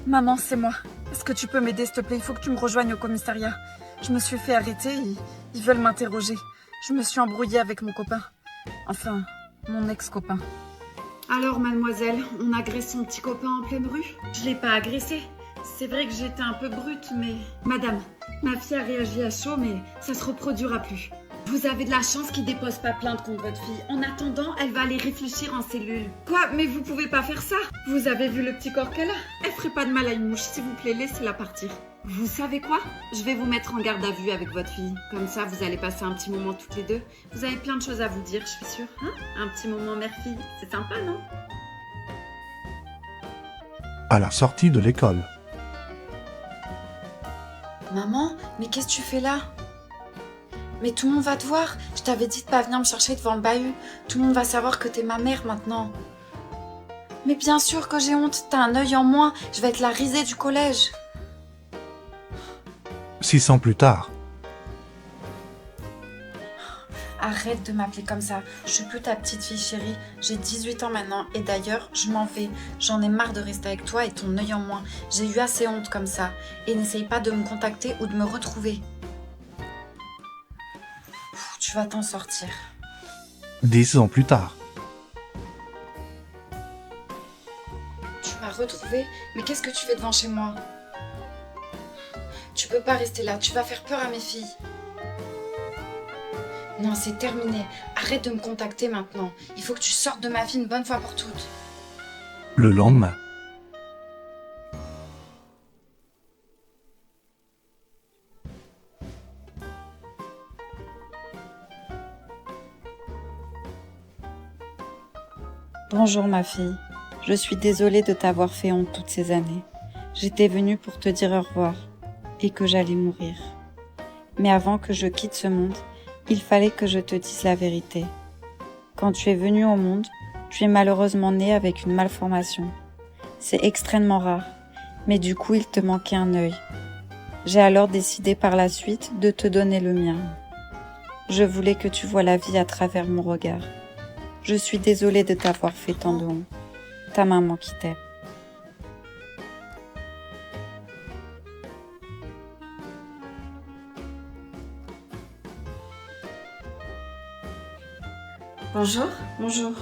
Maman, c'est moi. Est-ce que tu peux m'aider, s'il te plaît? Il faut que tu me rejoignes au commissariat. Je me suis fait arrêter, ils veulent m'interroger. Je me suis embrouillée avec mon copain. Enfin, mon ex-copain. Alors, mademoiselle, on agresse son petit copain en pleine rue? Je l'ai pas agressé. C'est vrai que j'étais un peu brute, mais... Madame, ma fille a réagi à chaud, mais ça se reproduira plus. Vous avez de la chance qu'il dépose pas plainte contre votre fille. En attendant, elle va aller réfléchir en cellule. Quoi? Mais vous pouvez pas faire ça? Vous avez vu le petit corps qu'elle a? Elle ferait pas de mal à une mouche, s'il vous plaît, laissez-la partir. Vous savez quoi? Je vais vous mettre en garde à vue avec votre fille. Comme ça, vous allez passer un petit moment toutes les deux. Vous avez plein de choses à vous dire, je suis sûre. Hein? Un petit moment mère-fille, c'est sympa, non? À la sortie de l'école. Maman, mais qu'est-ce que tu fais là? Mais tout le monde va te voir. Je t'avais dit de pas venir me chercher devant le bahut. Tout le monde va savoir que t'es ma mère maintenant. Mais bien sûr que j'ai honte. T'as un œil en moins. Je vais être la risée du collège. 6 ans plus tard. Arrête de m'appeler comme ça. Je suis plus ta petite fille chérie. J'ai 18 ans maintenant. Et d'ailleurs, je m'en vais. J'en ai marre de rester avec toi et ton œil en moins. J'ai eu assez honte comme ça. Et n'essaye pas de me contacter ou de me retrouver. Tu vas t'en sortir. 10 ans plus tard. Tu m'as retrouver. Mais qu'est-ce que tu fais devant chez moi? Tu peux pas rester là, tu vas faire peur à mes filles. Non, c'est terminé. Arrête de me contacter maintenant. Il faut que tu sortes de ma vie une bonne fois pour toutes. Le lendemain. Bonjour ma fille. Je suis désolée de t'avoir fait honte toutes ces années. J'étais venue pour te dire au revoir et que j'allais mourir. Mais avant que je quitte ce monde, il fallait que je te dise la vérité. Quand tu es venue au monde, tu es malheureusement née avec une malformation. C'est extrêmement rare, mais du coup il te manquait un œil. J'ai alors décidé par la suite de te donner le mien. Je voulais que tu vois la vie à travers mon regard. Je suis désolée de t'avoir fait tant de honte. Ta maman qui t'aime. Bonjour. Bonjour.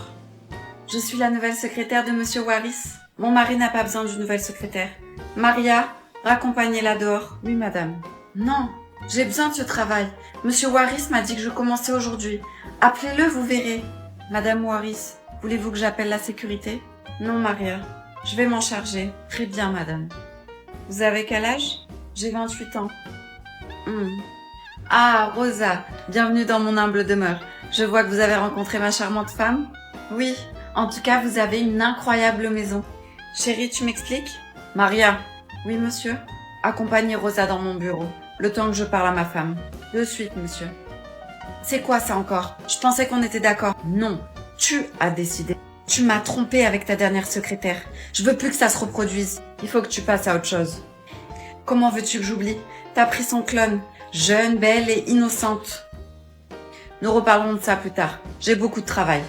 Je suis la nouvelle secrétaire de Monsieur Waris. Mon mari n'a pas besoin d'une nouvelle secrétaire. Maria, raccompagnez-la dehors. Oui, madame. Non, j'ai besoin de ce travail. Monsieur Waris m'a dit que je commençais aujourd'hui. Appelez-le, vous verrez. Madame Waris, voulez-vous que j'appelle la sécurité? Non, Maria. Je vais m'en charger. Très bien, madame. Vous avez quel âge? J'ai 28 ans. Ah, Rosa, bienvenue dans mon humble demeure. Je vois que vous avez rencontré ma charmante femme. Oui, en tout cas, vous avez une incroyable maison. Chérie, tu m'expliques? Maria. Oui, monsieur. Accompagnez Rosa dans mon bureau, le temps que je parle à ma femme. De suite, monsieur. C'est quoi ça encore? Je pensais qu'on était d'accord. Non, tu as décidé. Tu m'as trompé avec ta dernière secrétaire. Je veux plus que ça se reproduise. Il faut que tu passes à autre chose. Comment veux-tu que j'oublie? T'as pris son clone. Jeune, belle et innocente. Nous reparlerons de ça plus tard. J'ai beaucoup de travail.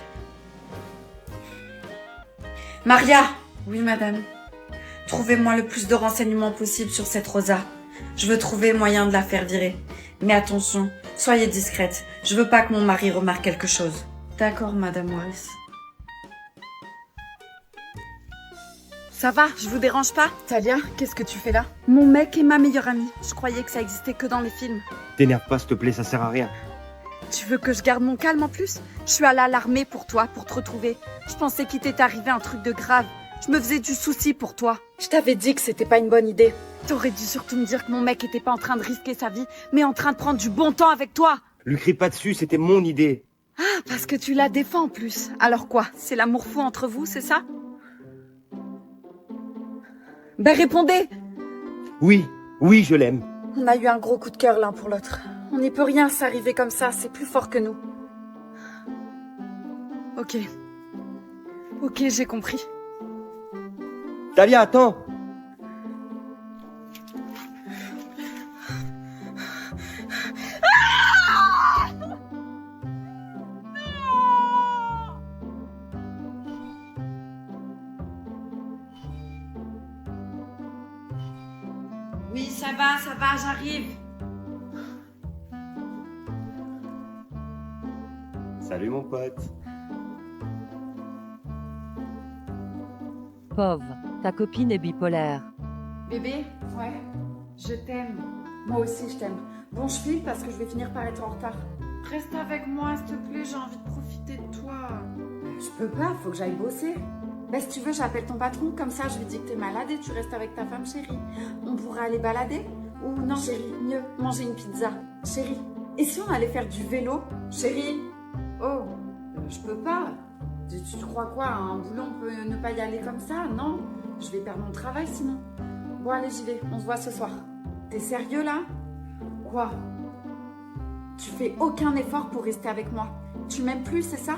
Maria! Oui, madame. Trouvez-moi le plus de renseignements possible sur cette Rosa. Je veux trouver moyen de la faire virer. Mais attention, soyez discrète. Je veux pas que mon mari remarque quelque chose. D'accord, madame Waris. Ça va, je vous dérange pas? Talia, qu'est-ce que tu fais là? Mon mec est ma meilleure amie. Je croyais que ça existait que dans les films. T'énerve pas, s'il te plaît, ça sert à rien. Tu veux que je garde mon calme en plus? Je suis allée à l'armée pour toi, pour te retrouver. Je pensais qu'il t'était arrivé un truc de grave. Je me faisais du souci pour toi. Je t'avais dit que c'était pas une bonne idée. T'aurais dû surtout me dire que mon mec était pas en train de risquer sa vie, mais en train de prendre du bon temps avec toi. Lui crie pas dessus, c'était mon idée. Ah, parce que tu la défends en plus. Alors quoi? C'est l'amour fou entre vous, c'est ça? Ben répondez! Oui, oui, je l'aime. On a eu un gros coup de cœur l'un pour l'autre. On n'y peut rien, c'est arrivé comme ça, c'est plus fort que nous. Ok. Ok, j'ai compris. Talia, attends! Oui, ça va, j'arrive. Salut mon pote. Pauvre, ta copine est bipolaire. Bébé, ouais, je t'aime. Moi aussi, je t'aime. Bon, je file parce que je vais finir par être en retard. Reste avec moi, s'il te plaît, j'ai envie de profiter de toi. Je peux pas, faut que j'aille bosser. Bah, si tu veux, j'appelle ton patron, comme ça, je lui dis que t'es malade et tu restes avec ta femme chérie. On pourrait aller balader? Ou non, chérie, mieux, manger une pizza. Chérie, et si on allait faire du vélo? Chérie? Oh, je peux pas. Tu crois quoi, un boulot, on peut ne pas y aller comme ça? Non, je vais perdre mon travail sinon. Bon, allez, j'y vais, on se voit ce soir. T'es sérieux là? Quoi? Tu fais aucun effort pour rester avec moi. Tu m'aimes plus, c'est ça?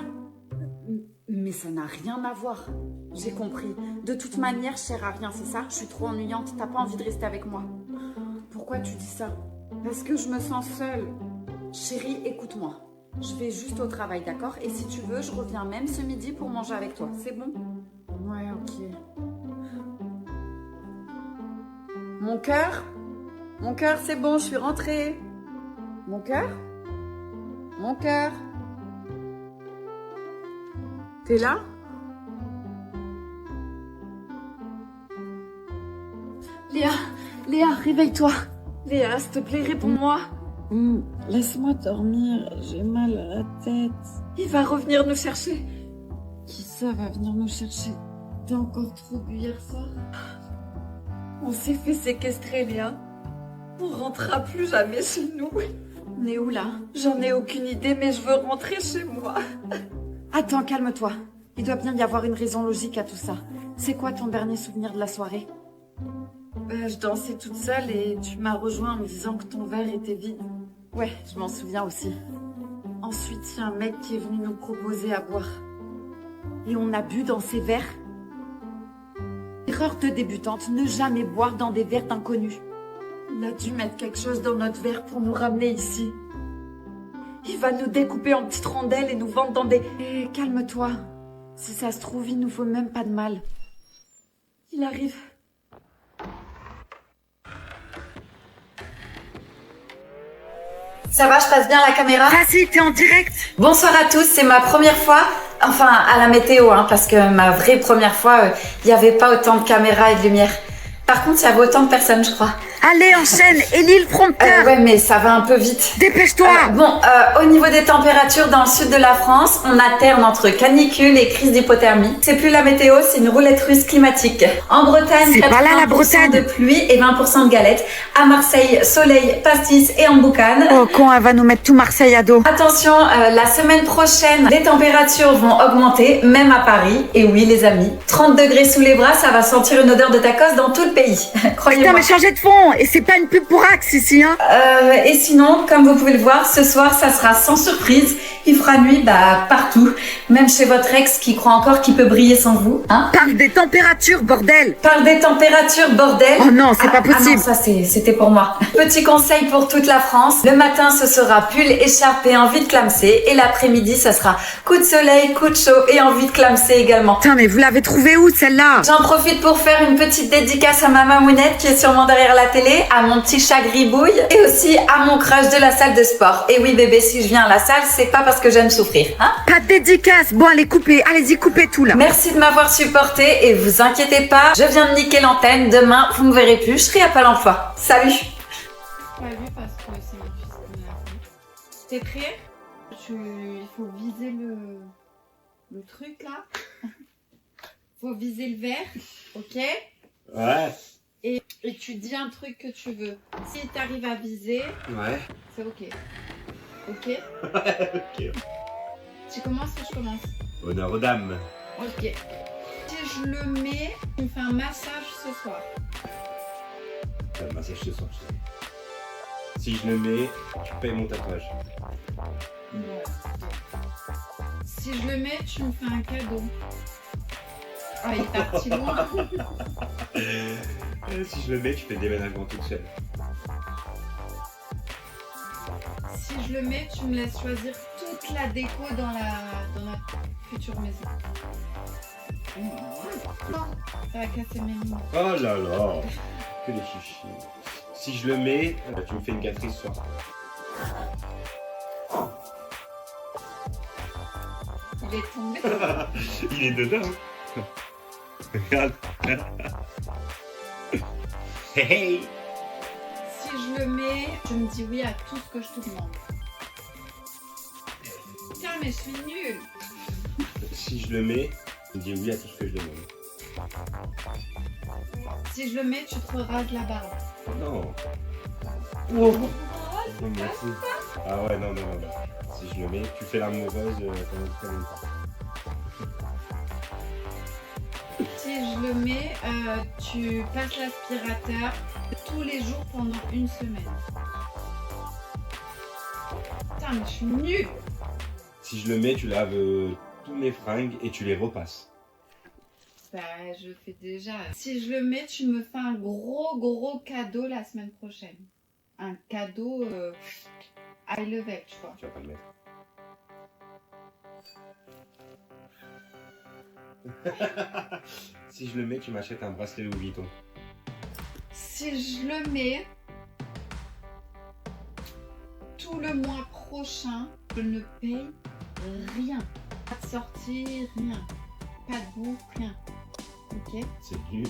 Mais ça n'a rien à voir. J'ai compris. De toute manière, je sers à rien, c'est ça? Je suis trop ennuyante, t'as pas envie de rester avec moi. Pourquoi tu dis ça? Parce que je me sens seule. Chérie, écoute-moi. Je vais juste au travail, d'accord? Et si tu veux, je reviens même ce midi pour manger avec toi. C'est bon? Ouais, ok. Mon cœur? Mon cœur, c'est bon, je suis rentrée. Mon cœur? Mon cœur? T'es là? Léa, réveille-toi. Léa, s'il te plaît, réponds-moi. Laisse-moi dormir, j'ai mal à la tête. Il va revenir nous chercher. Qui ça va venir nous chercher? T'as encore trop bu hier soir? On s'est fait séquestrer, Léa. On rentrera plus jamais chez nous. On est où là? J'en ai aucune idée, mais je veux rentrer chez moi. Attends, calme-toi. Il doit bien y avoir une raison logique à tout ça. C'est quoi ton dernier souvenir de la soirée? Je dansais toute seule et tu m'as rejoint en me disant que ton verre était vide. Ouais, je m'en souviens aussi. Ensuite, il y a un mec qui est venu nous proposer à boire. Et on a bu dans ses verres. Erreur de débutante, ne jamais boire dans des verres d'inconnus. Il a dû mettre quelque chose dans notre verre pour nous ramener ici. Il va nous découper en petites rondelles et nous vendre dans des... Eh, calme-toi. Si ça se trouve, il nous faut même pas de mal. Il arrive. Ça va, je passe bien la caméra? Vas-y, t'es en direct. Bonsoir à tous, c'est ma première fois, enfin à la météo, parce que ma vraie première fois, il n'y avait pas autant de caméras et de lumière. Par contre, il y avait autant de personnes, je crois. Allez, enchaîne, Élie le prompteur. Ouais, mais ça va un peu vite. Dépêche-toi. Au niveau des températures dans le sud de la France, on alterne entre canicule et crise d'hypothermie. C'est plus la météo, c'est une roulette russe climatique. En Bretagne, C'est pas là, la 80% Bretagne. de pluie et 20% de galettes. À Marseille, soleil, pastis et en boucane. Oh, con, elle va nous mettre tout Marseille à dos. Attention, la semaine prochaine, les températures vont augmenter, même à Paris. Et oui, les amis, 30 degrés sous les bras, ça va sentir une odeur de tacos dans tout le pays. Croyez-moi. Putain, mais changez de fond. Et c'est pas une pub pour Axe ici, hein. Et sinon, comme vous pouvez le voir, ce soir, ça sera sans surprise. Il fera nuit, partout. Même chez votre ex qui croit encore qu'il peut briller sans vous, hein. Parle des températures, bordel. Parle des températures, bordel. Oh non, c'est pas possible. Ah non, ça c'était pour moi. Petit conseil pour toute la France. Le matin, ce sera pull, écharpe et envie de clamser. Et l'après-midi, ça sera coup de soleil, coup de chaud et envie de clamser également. Putain, mais vous l'avez trouvée où, celle-là? J'en profite pour faire une petite dédicace à ma mamounette qui est sûrement derrière la télé, à mon petit chat gribouille et aussi à mon crush de la salle de sport. Et oui bébé, si je viens à la salle, c'est pas parce que j'aime souffrir, hein. Pas de dédicace. Bon, allez, coupez. Allez-y, coupez tout, là. Merci de m'avoir supporté et vous inquiétez pas, je viens de niquer l'antenne. Demain, vous me verrez plus, je serai à Pôle emploi. Salut. Pas vu parce que c'est mon fils qui me l'a fait. T'es prêt? Il faut viser le truc là. Faut viser le verre, ok? Ouais. Et tu dis un truc que tu veux. Si t'arrives à viser, Ouais. c'est ok. Ok? Ok. Tu commences ou je commence? Honneur aux dames. Ok. Si je le mets, tu me fais un massage ce soir. T'as le massage ce soir, je sais. Si je le mets, tu payes mon tatouage. Ouais. Si je le mets, tu me fais un cadeau. Ah, il est parti loin. Si je le mets, tu fais le déménagement toute seule. Si je le mets, tu me laisses choisir toute la déco dans la future maison. Non, ça va casser mes lignes. Oh là là, que des chichis. Si je le mets, tu me fais une gâterie ce soir. Il est tombé. Il est dedans. Regarde. Hey, hey. Si je le mets, tu me dis oui à tout ce que je te demande. Putain, mais je suis nulle. Si je le mets, tu me dis oui à tout ce que je demande. Si je le mets, tu te rases la barbe. Non. Oh. Non, merci. Ah ouais, non. Si je le mets, tu fais l'amoureuse pendant très longtemps. Si je le mets, tu passes l'aspirateur tous les jours pendant une semaine. Putain, mais je suis nulle. Si je le mets, tu laves tous mes fringues et tu les repasses. Bah, je fais déjà. Si je le mets, tu me fais un gros cadeau la semaine prochaine. Un cadeau high level, tu vois. Tu vas pas le mettre. Si je le mets, tu m'achètes un bracelet Louis Vuitton. Si je le mets, tout le mois prochain, je ne paye rien. Pas de sortie, rien. Pas de bouffe, rien. Ok? C'est nul.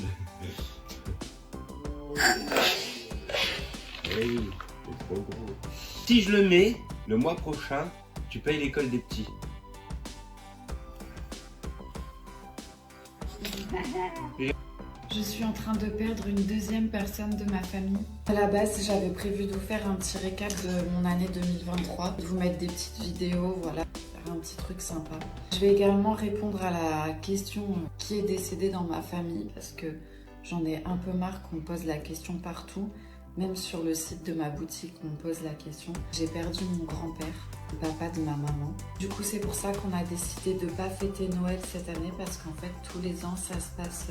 Oui, c'est trop gros. Si je le mets, le mois prochain, tu payes l'école des petits. Je suis en train de perdre une deuxième personne de ma famille. À la base, j'avais prévu de vous faire un petit récap de mon année 2023, de vous mettre des petites vidéos, voilà, faire un petit truc sympa. Je vais également répondre à la question qui est décédé dans ma famille, parce que j'en ai un peu marre qu'on me pose la question partout. Même sur le site de ma boutique, on me pose la question. J'ai perdu mon grand-père, le papa de ma maman. Du coup, c'est pour ça qu'on a décidé de ne pas fêter Noël cette année, parce qu'en fait, tous les ans, ça se passe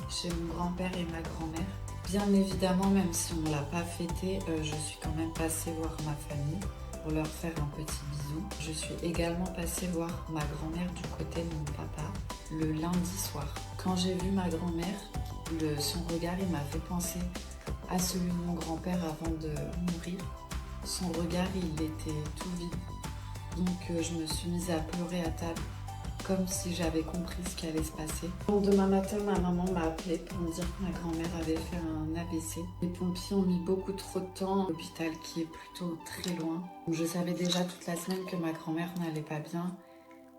chez mon grand-père et ma grand-mère. Bien évidemment, même si on ne l'a pas fêté, je suis quand même passée voir ma famille pour leur faire un petit bisou. Je suis également passée voir ma grand-mère du côté de mon papa le lundi soir. Quand j'ai vu ma grand-mère, son regard, il m'a fait penser à celui de mon grand-père avant de mourir. Son regard, il était tout vide. Donc je me suis mise à pleurer à table, comme si j'avais compris ce qui allait se passer. Le lendemain matin, ma maman m'a appelée pour me dire que ma grand-mère avait fait un AVC. Les pompiers ont mis beaucoup trop de temps à l'hôpital qui est plutôt très loin. Donc, je savais déjà toute la semaine que ma grand-mère n'allait pas bien.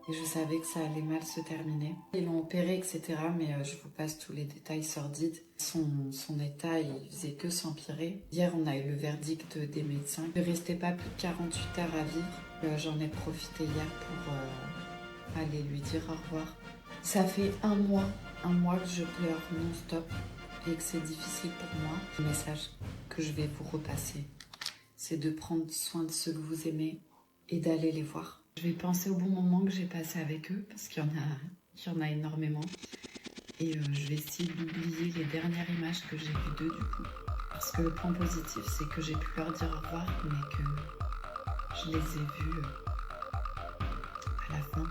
Et je savais que ça allait mal se terminer. Ils l'ont opéré, etc. Mais je vous passe tous les détails sordides. Son état, il faisait que s'empirer. Hier, on a eu le verdict des médecins. Il ne restait pas plus de 48 heures à vivre. J'en ai profité hier pour aller lui dire au revoir. Ça fait un mois que je pleure non-stop et que c'est difficile pour moi. Le message que je vais vous repasser, c'est de prendre soin de ceux que vous aimez et d'aller les voir. Je vais penser au bon moment que j'ai passé avec eux, parce qu'il y en a énormément. Et je vais essayer d'oublier les dernières images que j'ai vues d'eux du coup. Parce que le point positif, c'est que j'ai pu leur dire au revoir, mais que je les ai vus à la fin.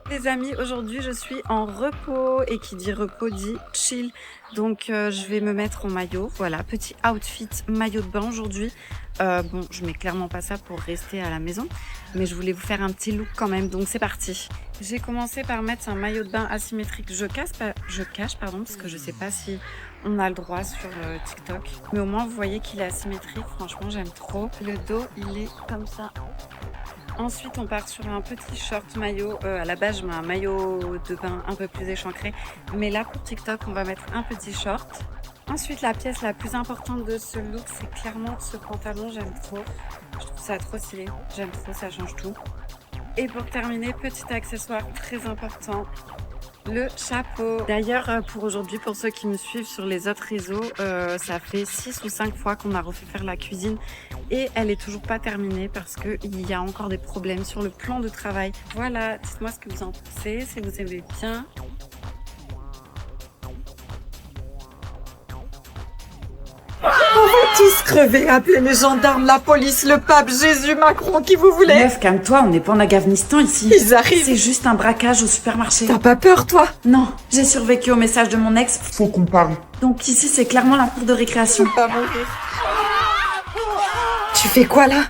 Les amis, aujourd'hui je suis en repos et qui dit repos dit chill. Donc je vais me mettre en maillot. Voilà, petit outfit maillot de bain aujourd'hui. Bon, je mets clairement pas ça pour rester à la maison, mais je voulais vous faire un petit look quand même, donc c'est parti. J'ai commencé par mettre un maillot de bain asymétrique. Je cache, parce que je sais pas si on a le droit sur TikTok. Mais au moins vous voyez qu'il est asymétrique, franchement j'aime trop. Le dos il est comme ça. Ensuite, on part sur un petit short maillot. À la base, je mets un maillot de bain un peu plus échancré. Mais là, pour TikTok, on va mettre un petit short. Ensuite, la pièce la plus importante de ce look, c'est clairement ce pantalon. J'aime trop. Je trouve ça trop stylé. J'aime trop, ça change tout. Et pour terminer, petit accessoire très important, le chapeau. D'ailleurs, pour aujourd'hui, pour ceux qui me suivent sur les autres réseaux, ça fait 6 ou 5 fois qu'on a refait faire la cuisine et elle est toujours pas terminée parce qu'il y a encore des problèmes sur le plan de travail. Voilà, dites-moi ce que vous en pensez, si vous aimez bien. On va tous crever, appelez les gendarmes, la police, le pape, Jésus, Macron, qui vous voulez. Meuf, calme-toi, on n'est pas en Afghanistan ici. Ils arrivent. C'est juste un braquage au supermarché. T'as pas peur, toi? Non, j'ai survécu au message de mon ex. Faut qu'on parle. Donc ici, c'est clairement la cour de récréation. Je peux pas mourir. Tu fais quoi là?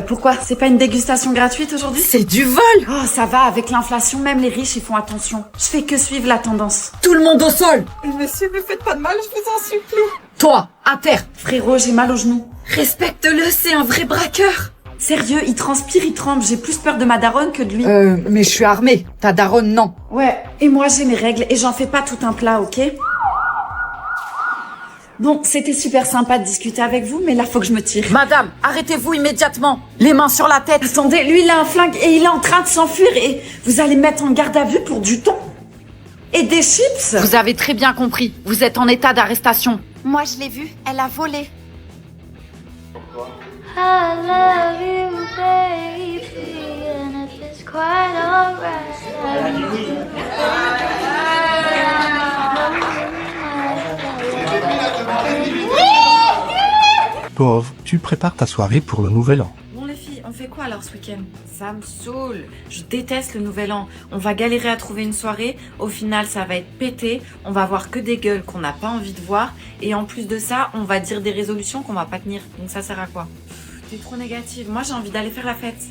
Pourquoi? C'est pas une dégustation gratuite aujourd'hui? C'est du vol! Oh, ça va, avec l'inflation, même les riches, ils font attention. Je fais que suivre la tendance. Tout le monde au sol! Monsieur, ne faites pas de mal, je vous en supplie. Toi, à terre! Frérot, j'ai mal au genou. Respecte-le, c'est un vrai braqueur! Sérieux, il transpire, il tremble. J'ai plus peur de ma daronne que de lui. Mais je suis armée. Ta daronne, non. Ouais, et moi j'ai mes règles et j'en fais pas tout un plat, ok? Bon, c'était super sympa de discuter avec vous, mais là, faut que je me tire. Madame, arrêtez-vous immédiatement. Les mains sur la tête. Attendez, lui, il a un flingue et il est en train de s'enfuir et vous allez me mettre en garde à vue pour du thon et des chips. Vous avez très bien compris. Vous êtes en état d'arrestation. Moi, je l'ai vue, elle a volé. I love you, baby, and if it's quite alright. Pauvre, tu prépares ta soirée pour le nouvel an. Bon les filles, on fait quoi alors ce week-end? Ça me saoule. Je déteste le nouvel an. On va galérer à trouver une soirée. Au final, ça va être pété. On va voir que des gueules qu'on n'a pas envie de voir. Et en plus de ça, on va dire des résolutions qu'on va pas tenir. Donc ça sert à quoi? T'es trop négative. Moi, j'ai envie d'aller faire la fête.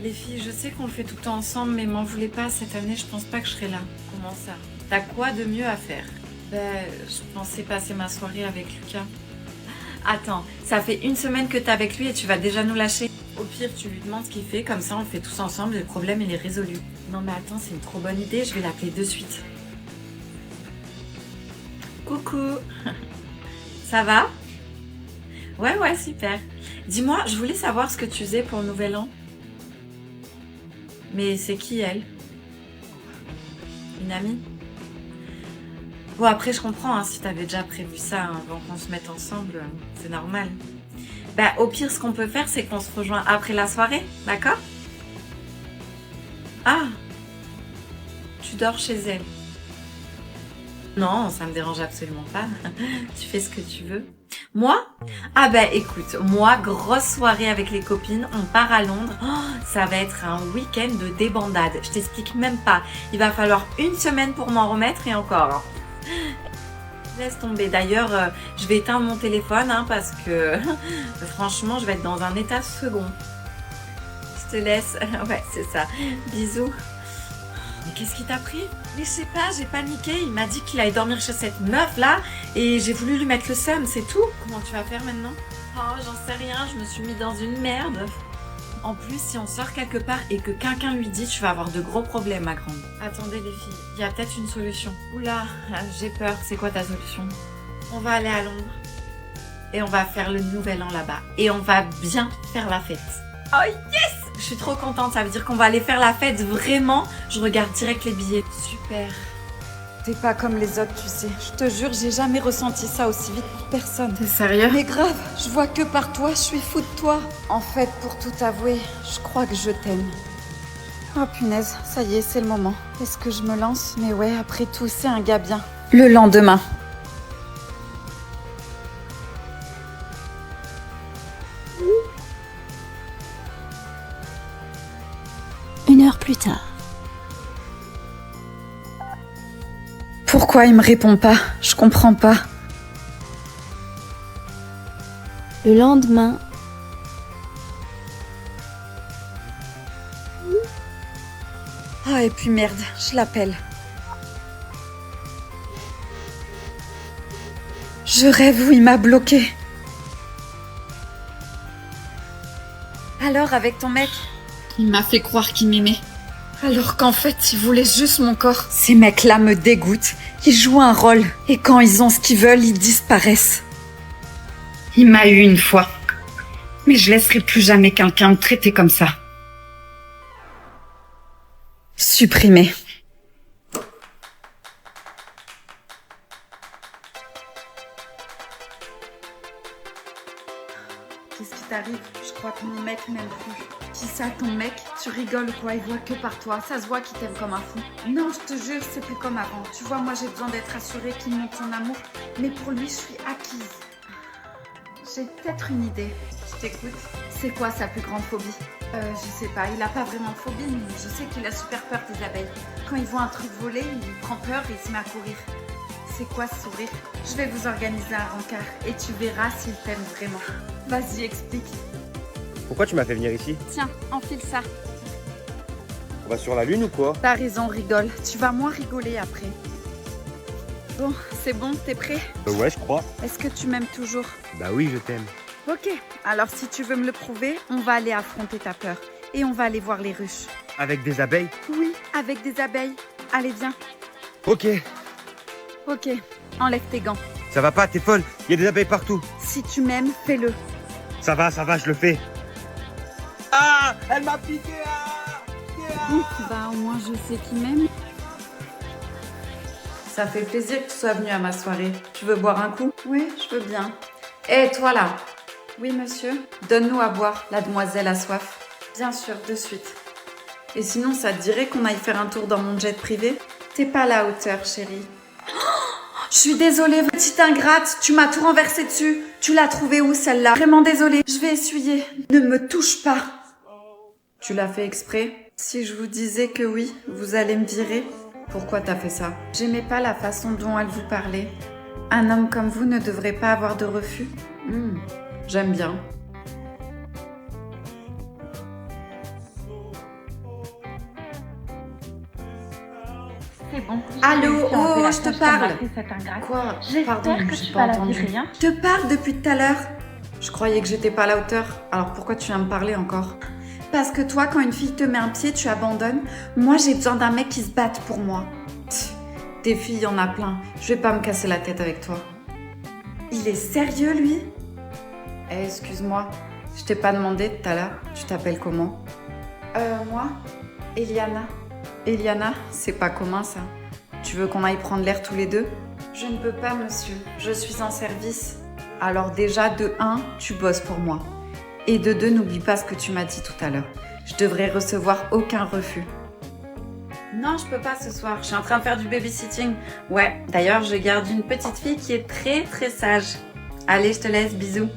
Les filles, je sais qu'on le fait tout le temps ensemble, mais m'en voulez pas. Cette année, je pense pas que je serai là. Comment ça? T'as quoi de mieux à faire? Je pensais passer ma soirée avec Lucas. Attends, ça fait 1 semaine que t'es avec lui et tu vas déjà nous lâcher. Au pire, tu lui demandes ce qu'il fait, comme ça on le fait tous ensemble et le problème il est résolu. Non mais attends, c'est une trop bonne idée, je vais l'appeler de suite. Coucou. Ça va? Ouais, super. Dis-moi, je voulais savoir ce que tu faisais pour le nouvel an. Mais c'est qui elle? Une amie? Bon, après, je comprends, hein, si t'avais déjà prévu ça avant qu'on se mette ensemble, c'est normal. Au pire, ce qu'on peut faire, c'est qu'on se rejoint après la soirée, d'accord? Ah! Tu dors chez elle? Non, ça me dérange absolument pas. Tu fais ce que tu veux. Moi? Ah écoute, moi, grosse soirée avec les copines, on part à Londres. Oh, ça va être un week-end de débandade. Je t'explique même pas. Il va falloir 1 semaine pour m'en remettre et encore. Laisse tomber. D'ailleurs, je vais éteindre mon téléphone parce que franchement, je vais être dans un état second. Je te laisse. Ouais, c'est ça. Bisous. Mais qu'est-ce qui t'a pris? Mais je sais pas, j'ai paniqué. Il m'a dit qu'il allait dormir chez cette meuf là et j'ai voulu lui mettre le seum, c'est tout. Comment tu vas faire maintenant? Oh, j'en sais rien, je me suis mis dans une merde. En plus, si on sort quelque part et que quelqu'un lui dit, tu vas avoir de gros problèmes, ma grande. Attendez les filles, il y a peut-être une solution. Oula, j'ai peur. C'est quoi ta solution? On va aller à Londres et on va faire le nouvel an là-bas et on va bien faire la fête. Oh yes! Je suis trop contente, ça veut dire qu'on va aller faire la fête, vraiment. Je regarde direct les billets. Super. T'es pas comme les autres, tu sais. Je te jure, j'ai jamais ressenti ça aussi vite pour personne. T'es sérieux? Mais grave, je vois que par toi, je suis fou de toi. En fait, pour tout avouer, je crois que je t'aime. Oh punaise, ça y est, c'est le moment. Est-ce que je me lance? Mais ouais, après tout, c'est un gars bien. Le lendemain. Une heure plus tard. Pourquoi il me répond pas? Je comprends pas. Le lendemain. Ah et puis merde, je l'appelle. Je rêve où il m'a bloqué. Alors avec ton mec? Il m'a fait croire qu'il m'aimait. Alors qu'en fait, il voulait juste mon corps. Ces mecs-là me dégoûtent. Ils jouent un rôle. Et quand ils ont ce qu'ils veulent, ils disparaissent. Il m'a eu une fois. Mais je laisserai plus jamais quelqu'un me traiter comme ça. Supprimé. Qu'est-ce qui t'arrive? Je crois que mon mec m'aime plus. Qui ça, ton mec? Tu rigoles ou quoi? Il voit que par toi. Ça se voit qu'il t'aime comme un fou. Non, je te jure, c'est plus comme avant. Tu vois, moi, j'ai besoin d'être assurée qu'il montre son amour. Mais pour lui, je suis acquise. J'ai peut-être une idée. Je t'écoute. C'est quoi sa plus grande phobie? Je sais pas. Il a pas vraiment de phobie, mais je sais qu'il a super peur des abeilles. Quand il voit un truc voler, il prend peur et il se met à courir. C'est quoi ce sourire? Je vais vous organiser un rencard et tu verras s'il t'aime vraiment. Vas-y, explique. Pourquoi tu m'as fait venir ici? Tiens, enfile ça. On va sur la lune ou quoi? T'as raison, rigole. Tu vas moins rigoler après. Bon, c'est bon, t'es prêt? Ouais, je crois. Est-ce que tu m'aimes toujours? Bah oui, je t'aime. Ok, alors si tu veux me le prouver, on va aller affronter ta peur. Et on va aller voir les ruches. Avec des abeilles? Oui, avec des abeilles. Allez, viens. Ok. Ok, enlève tes gants. Ça va pas, t'es folle. Il y a des abeilles partout. Si tu m'aimes, fais-le. Ça va, je le fais. Ah! Elle m'a piqué! Bah au moins je sais qui m'aime. Ça fait plaisir que tu sois venu à ma soirée. Tu veux boire un coup? Oui, je veux bien. Hé, toi là! Oui, monsieur? Donne-nous à boire, la demoiselle a soif. Bien sûr, de suite. Et sinon, ça te dirait qu'on aille faire un tour dans mon jet privé? T'es pas à la hauteur, chérie. Je suis désolée, petite ingrate, tu m'as tout renversé dessus. Tu l'as trouvée où celle-là? Vraiment désolée, je vais essuyer. Ne me touche pas. Tu l'as fait exprès? Si je vous disais que oui, vous allez me virer, pourquoi t'as fait ça? J'aimais pas la façon dont elle vous parlait. Un homme comme vous ne devrait pas avoir de refus. J'aime bien. C'est bon. Allô, oh, je te parle. Quoi? Pardon, J'espère que j'ai tu pas vas la entendu. virer, hein. Je te parle depuis tout à l'heure. Je croyais que j'étais pas à la hauteur. Alors pourquoi tu viens me parler encore? Parce que toi, quand une fille te met un pied, tu abandonnes. Moi, j'ai besoin d'un mec qui se batte pour moi. Des filles, il y en a plein. Je vais pas me casser la tête avec toi. Il est sérieux, lui? Eh, excuse-moi. Je t'ai pas demandé tout à l'heure. Tu t'appelles comment? Moi? Eliana. Eliana, c'est pas commun, ça. Tu veux qu'on aille prendre l'air tous les deux? Je ne peux pas, monsieur. Je suis en service. Alors déjà, de 1, tu bosses pour moi. Et de 2, n'oublie pas ce que tu m'as dit tout à l'heure. Je devrais recevoir aucun refus. Non, je peux pas ce soir. Je suis en train de faire du babysitting. Ouais, d'ailleurs, je garde une petite fille qui est très très sage. Allez, je te laisse, bisous.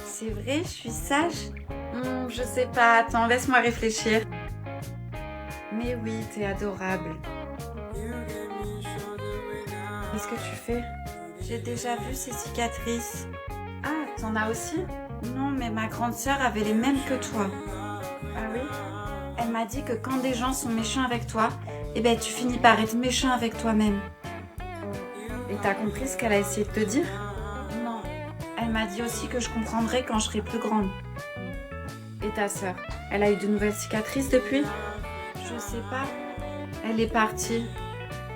C'est vrai, je suis sage? Je sais pas, attends, laisse-moi réfléchir. Mais oui, t'es adorable. Qu'est-ce que tu fais? J'ai déjà vu ces cicatrices. Ah, t'en as aussi? Non, mais ma grande sœur avait les mêmes que toi. Ah oui? Elle m'a dit que quand des gens sont méchants avec toi, eh ben tu finis par être méchant avec toi-même. Et t'as compris ce qu'elle a essayé de te dire? Non. Elle m'a dit aussi que je comprendrai quand je serai plus grande. Et ta sœur, elle a eu de nouvelles cicatrices depuis? Je sais pas. Elle est partie.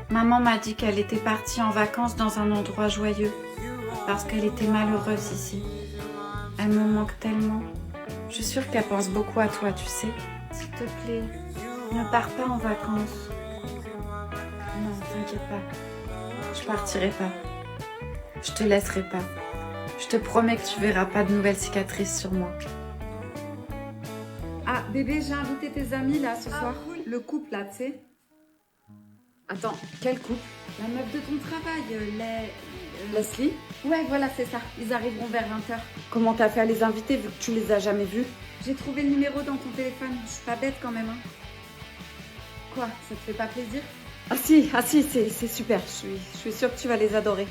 Maman m'a dit qu'elle était partie en vacances dans un endroit joyeux. Parce qu'elle était malheureuse ici. Elle me manque tellement. Je suis sûre qu'elle pense beaucoup à toi, tu sais. S'il te plaît, ne pars pas en vacances. Non, t'inquiète pas. Je partirai pas. Je te laisserai pas. Je te promets que tu verras pas de nouvelles cicatrices sur moi. Ah, bébé, j'ai invité tes amis là ce soir. Cool. Le couple là, tu sais. Attends, quel couple? La meuf de ton travail, Leslie? Ouais, voilà, c'est ça. Ils arriveront vers 20h. Comment t'as fait à les inviter vu que tu les as jamais vus? J'ai trouvé le numéro dans ton téléphone. Je suis pas bête quand même, hein. Quoi? Ça te fait pas plaisir? Ah si, c'est super. Je suis sûre que tu vas les adorer.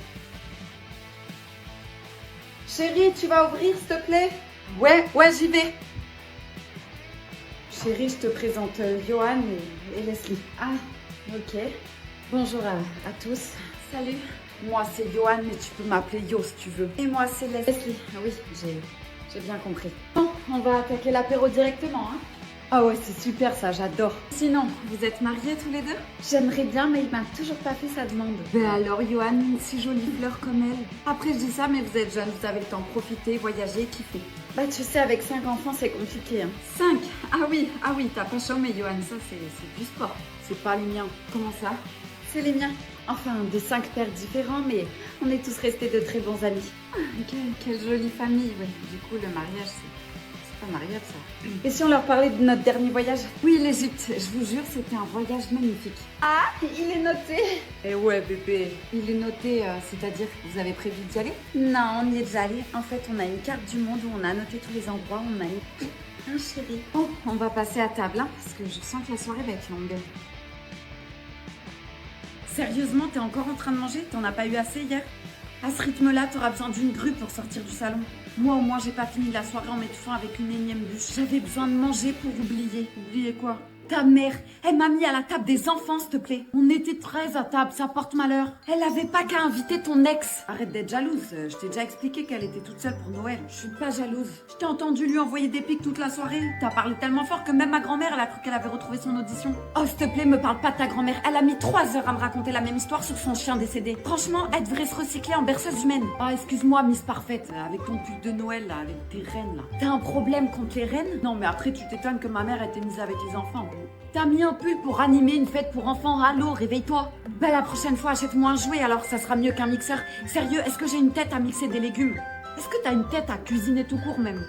Chérie, tu vas ouvrir, s'il te plaît? Ouais, j'y vais. Chérie, je te présente Johan et Leslie. Ah, ok. Bonjour à tous. Salut. Moi, c'est Johan, mais tu peux m'appeler Yo si tu veux. Et moi, c'est Leslie. Ah oui, j'ai bien compris. Bon, on va attaquer l'apéro directement, hein. Ah ouais, c'est super ça, j'adore. Sinon, vous êtes mariés tous les deux? J'aimerais bien, mais il m'a toujours pas fait sa demande. Ben alors, Johan, une si jolie fleur comme elle. Après, je dis ça, mais vous êtes jeune, vous avez le temps de profiter, voyager, kiffer. Bah, tu sais, avec 5 enfants, c'est compliqué, hein. 5? Ah oui, t'as pas chômé, Johan, ça, c'est du sport. C'est pas les miens. Comment ça? C'est les miens. Enfin, de 5 pères différents, mais on est tous restés de très bons amis. Ah, quelle jolie famille, ouais. Du coup, le mariage, c'est pas mariage, ça. Et si on leur parlait de notre dernier voyage? Oui, l'Égypte. Je vous jure, c'était un voyage magnifique. Ah, il est noté. Eh ouais, bébé. Il est noté, c'est-à-dire que vous avez prévu d'y aller? Non, on y est déjà allé. En fait, on a une carte du monde où on a noté tous les endroits où on a été. Hein, chérie? Bon, on va passer à table, hein, parce que je sens que la soirée va être longue. Sérieusement, t'es encore en train de manger? T'en as pas eu assez hier? À ce rythme-là, t'auras besoin d'une grue pour sortir du salon. Moi, au moins, j'ai pas fini la soirée en m'étouffant avec une énième bûche. J'avais besoin de manger pour oublier. Oublier quoi? Ta mère, elle m'a mis à la table des enfants, s'il te plaît. On était 13 à table, ça porte malheur. Elle avait pas qu'à inviter ton ex. Arrête d'être jalouse. Je t'ai déjà expliqué qu'elle était toute seule pour Noël. Je suis pas jalouse. Je t'ai entendu lui envoyer des pics toute la soirée. T'as parlé tellement fort que même ma grand-mère, elle a cru qu'elle avait retrouvé son audition. Oh, s'il te plaît, me parle pas de ta grand-mère. Elle a mis 3 heures à me raconter la même histoire sur son chien décédé. Franchement, elle devrait se recycler en berceuse humaine. Ah, excuse-moi, Miss Parfaite, avec ton pull de Noël, là, avec tes reines, là. T'as un problème contre les reines? Non, mais après, tu t'étonnes que ma mère était mise avec les enfants. T'as mis un pull pour animer une fête pour enfants. Allô, réveille-toi. Bah, la prochaine fois, achète-moi un jouet, alors ça sera mieux qu'un mixeur. Sérieux, est-ce que j'ai une tête à mixer des légumes? Est-ce que t'as une tête à cuisiner tout court, même?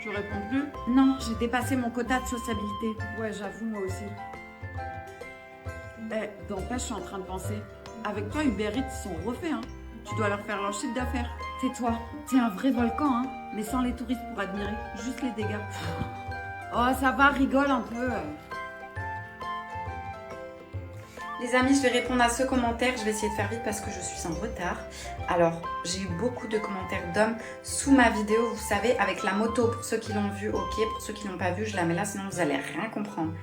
Je réponds plus? Non, j'ai dépassé mon quota de sociabilité. Ouais, j'avoue, moi aussi. Eh, d'empêche, je suis en train de penser. Avec toi, Uber Eats sont refaits, hein. Tu dois leur faire leur chiffre d'affaires. Tais-toi, t'es un vrai volcan, hein. Mais sans les touristes pour admirer, juste les dégâts. Oh, ça va, rigole un peu. Les amis, je vais répondre à ce commentaire. Je vais essayer de faire vite parce que je suis en retard. Alors, j'ai eu beaucoup de commentaires d'hommes sous ma vidéo, vous savez, avec la moto. Pour ceux qui l'ont vu, ok. Pour ceux qui l'ont pas vu, je la mets là, sinon vous allez rien comprendre.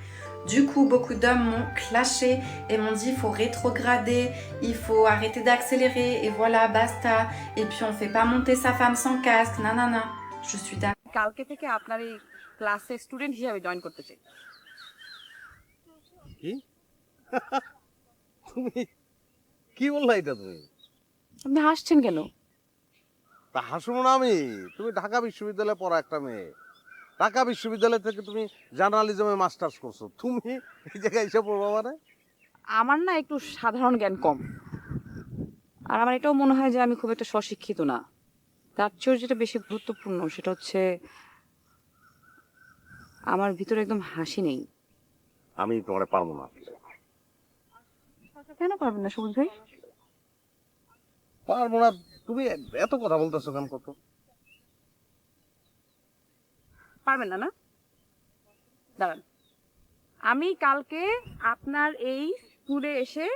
Du coup, beaucoup d'hommes m'ont clashé et m'ont dit il faut rétrograder, il faut arrêter d'accélérer et voilà, basta. Et puis on fait pas monter sa femme sans casque, nanana. Je suis d'accord. কালকে থেকে আপনার এই ক্লাসে স্টুডেন্ট হিসেবে জয়েন করতে চাই। কি তুমি কি বললা এটা তুমি? আপনি হাসছেন কেন? তা হাসবো না আমি? তুমি ঢাকা বিশ্ববিদ্যালয়ে পড়া একটা মেয়ে, ঢাকা বিশ্ববিদ্যালয় থেকে তুমি জার্নালিজমে মাস্টার্স করছো, তুমি এই জায়গায় এসে পড়বা মানে? আমার না একটু সাধারণ জ্ঞান কম, আর আমার এটাও মনে হয় যে আমি খুব একটা স্বশিক্ষিত না। তার চেয়েও যেটা বেশি গুরুত্বপূর্ণ সেটা হচ্ছে আমার ভিতরে একদম হাসি নেই। আমি তোমার পারবো না। কেন পারবেন না সবুজ ভাই? পারবো না? তুমি এত কথা বলতেছো কেন? কত পারবেন না? না দাঁড়ান, আমি কালকে আপনার এই স্কুলে এসে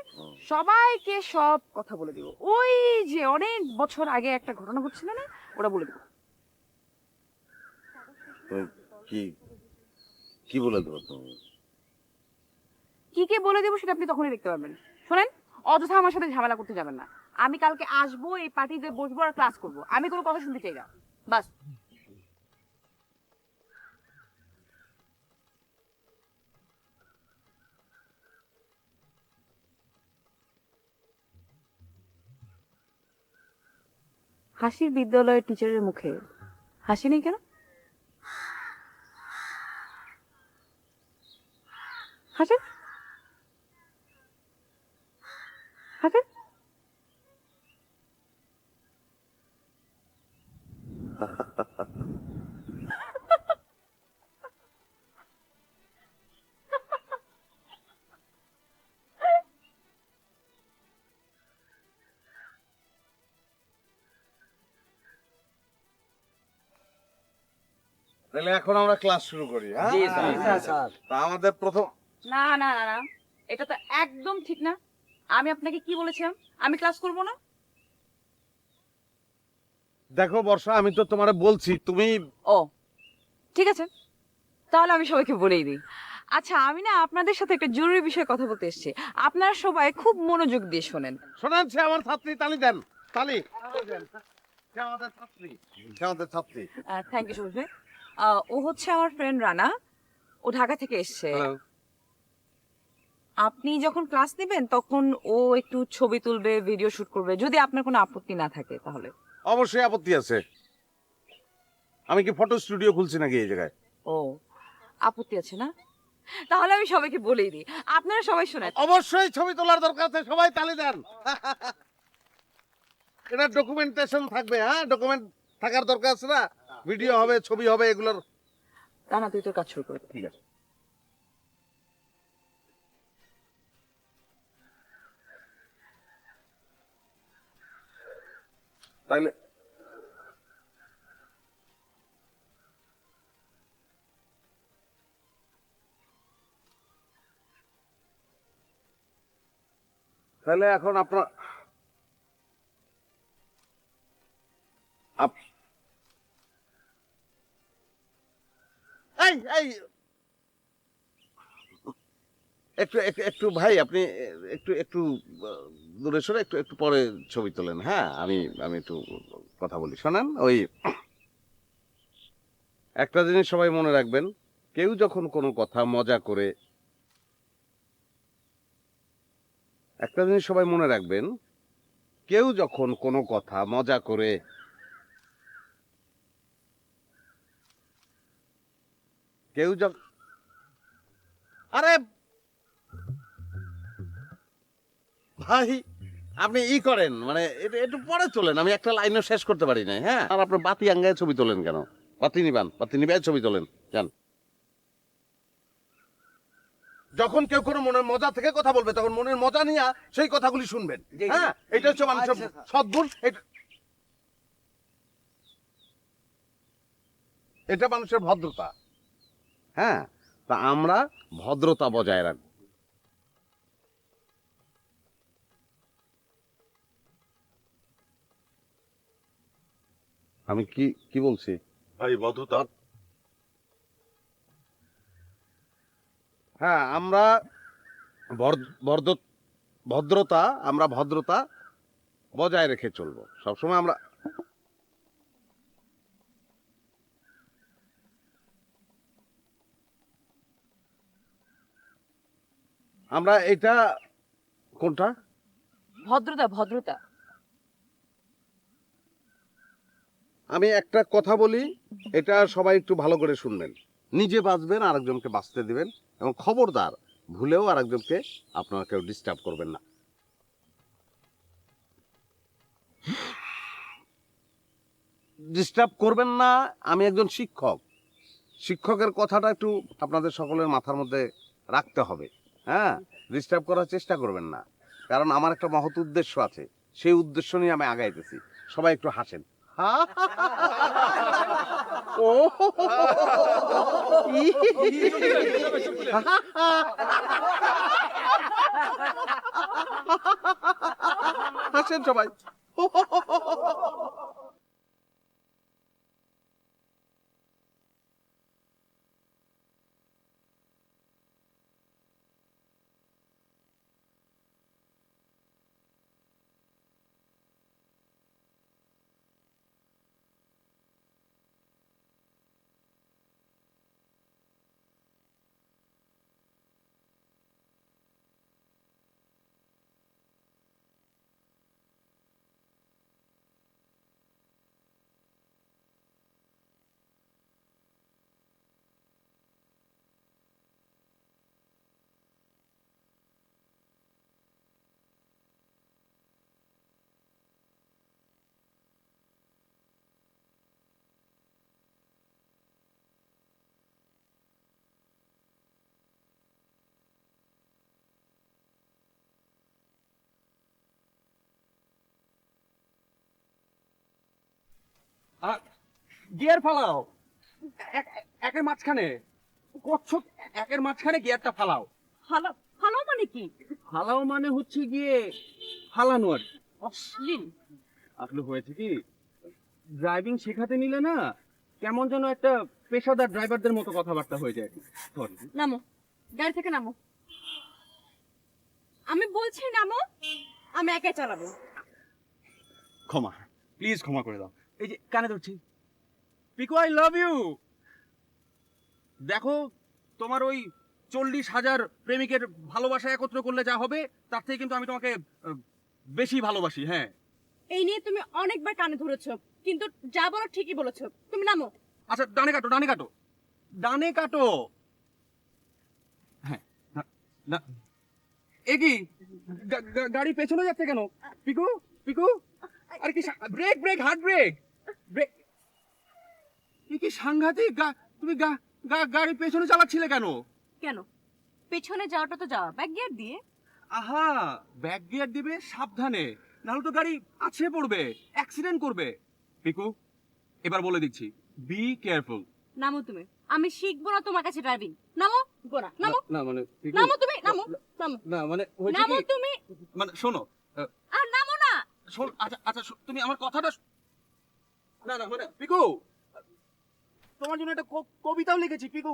সবাইকে সব কথা বলে দিব। ওই যে অনেক বছর আগে একটা ঘটনা ঘটছিল না, ওটা বলে দিব। কি কি বলে দেবো তুমি? কি কে বলে দেবো সেটা আপনি তখনই দেখতে পারবেন। শোনেন, অযথা আমার সাথে ঝামেলা করতে যাবেন না। আমি কালকে আসবো, এই পার্টিতে বসবো আর ক্লাস করবো। আমি কোনো কথা শুনতে চাই না, বাস। হাসির বিদ্যালয়ের টিচারের মুখে হাসি নেই কেন? হাসেন হাসেন। তাহলে এখন আমরা ক্লাস শুরু করি। হ্যাঁ জি স্যার। তা আমাদের প্রথম না না না না, এটা তো একদম ঠিক না। আমি আপনাকে কি বলেছিলাম আমি ক্লাস করব না? দেখো বর্ষা, আমি তো তোমারে বলছি, তুমি ও ঠিক আছে, তাহলে আমি সবাইকে বলেই দিই। আচ্ছা, আমি না আপনাদের সাথে একটা জরুরি বিষয়ে কথা বলতে এসেছি। আপনারা সবাই খুব মনোযোগ দিয়ে শোনেন। শোনেন, সে আমার ছাত্রী, তালি দেন, তালি। সে আমাদের ছাত্রী, সে আমাদের ছাত্রী। থ্যাংক ইউ সবুজ ভাই। ও হচ্ছে আমার ফ্রেন্ড রানা, ও ঢাকা থেকে এসছে। আপনি যখন ক্লাস নেবেন তখন ও একটু ছবি তুলবে, ভিডিও শুট করবে, যদি আপনার কোনো আপত্তি না থাকে তাহলে। অবশ্যই আপত্তি আছে। আমি কি ফটো স্টুডিও খুলছি নাকি এই জায়গায়? ও আপত্তি আছে না? তাহলে আমি সবাইকে বলেই দিই, আপনারা সবাই শোনেন। অবশ্যই ছবি তোলার দরকার আছে, সবাই তালি দেন। এটা ডকুমেন্টেশন থাকবে, হ্যাঁ ডকুমেন্ট থাকার দরকার আছে না? ভিডিও হবে, ছবি হবে, এগুলোর। রানা তুই তোর কাজ শুরু করে। ঠিক আছে। তাইলে তাহলে এখন আপনার এই এই একটু একটু ভাই, আপনি একটু একটু দূরে সরে একটু একটু পরে ছবি তোলেন। হ্যাঁ, আমি আমি একটু কথা বলি, শোনেন। ওই একটা জিনিস সবাই মনে রাখবেন, কেউ যখন কোনো কথা মজা করে, একটা জিনিস সবাই মনে রাখবেন, কেউ যখন কোনো কথা মজা করে, কেউ যখন, আরে ভাই আপনি ই করেন মানে একটু পরে তোলেন, আমি একটা লাইনও শেষ করতে পারি না। হ্যাঁ, আর আপনার বাতি আঙ্গায় ছবি তোলেন কেন? বাতি নিবান, বাতি নিবায় ছবি তোলেন যান। যখন কেউ কোনো মনের মজা থেকে কথা বলবে তখন মনের মজা নিয়ে সেই কথাগুলি শুনবেন। হ্যাঁ, এটা হচ্ছে মানুষের সদ্গুণ, এটা মানুষের ভদ্রতা। হ্যাঁ, তা আমরা ভদ্রতা বজায় রাখবো। আমি কি কি বলছি? ভাই ভদ্রতা। হ্যাঁ, আমরা ভদ্রতা বজায় রেখে চলবো সবসময়। আমরা এটা কোনটা? ভদ্রতা। আমি একটা কথা বলি, এটা সবাই একটু ভালো করে শুনবেন। নিজে বাঁচবেন, আরেকজনকে বাঁচতে দিবেন, এবং খবরদার ভুলেও আরেকজনকে আপনারা কেউ ডিস্টার্ব করবেন না। ডিস্টার্ব করবেন না। আমি একজন শিক্ষকের কথাটা একটু আপনাদের সকলের মাথার মধ্যে রাখতে হবে। হ্যাঁ, ডিস্টার্ব করার চেষ্টা করবেন না, কারণ আমার একটা মহৎ উদ্দেশ্য আছে। সেই উদ্দেশ্য নিয়ে আমি আগাইতেছি। সবাই একটু হাসেন। হাসেন সবাই। গিয়ার ফালাও একের মাঝখানে, কচ্ছপ একের মাঝখানে গিয়ারটা ফালাও। ফালাও মানে কি? ফালাও মানে হচ্ছে গিয়ে ফালানো আর কি। অশ্লীল। আসলে হয়েছে কি, ড্রাইভিং শেখাতে নিলে না কেমন যেন একটা পেশাদার ড্রাইভারদের মতো কথাবার্তা হয়ে যায়। সরি। নামো, গাড়ি থেকে নামো। আমি বলছি নামো, আমি একাই চালাবো। ক্ষমা, প্লিজ ক্ষমা করে দাও। এই যে কানে ধরছি। Piku, I love you. দেখো, তোমার ওই 40,000 প্রেমিকের ভালোবাসা একত্র করলে যা হবে, তার থেকে কিন্তু আমি তোমাকে বেশি ভালোবাসি। হ্যাঁ, এই নিয়ে তুমি অনেকবার কানে ধরেছো, কিন্তু যা বলো ঠিকই বলেছো। তুমি নামো। আচ্ছা, ডানে কাটো, ডানে কাটো, ডানে কাটো। হ্যাঁ, না এ কি গাড়ি পেছনে যাচ্ছে কেন? পিকু, পিকু, আরে কি brake, brake, hard brake, brake. কি সাংঘাতিক! তুমি গাড়ি পেছনে চালাচ্ছিলে কেন? কেন পেছনে যাওয়াটা তো যাওয়া, ব্যাক গিয়ার দিয়ে। আহা, ব্যাক গিয়ার দিবে সাবধানে, নাহলে তো গাড়ি আছে পড়বে, অ্যাক্সিডেন্ট করবে। পিকু, এবার বলে দিচ্ছি, বি কেয়ারফুল। নামো তুমি, আমি শিখবো না তোমার কাছে ড্রাইভিং। নামো, গোনা, নামো। না মানে নামো তুমি, নামো, নামো। না মানে নামো তুমি, মানে শোনো, আর নামো না। শোন, আচ্ছা আচ্ছা, তুমি আমার কথাটা না না মানে পিকু, তোমার জন্য একটা কবিতাও লিখেছি। পিকু,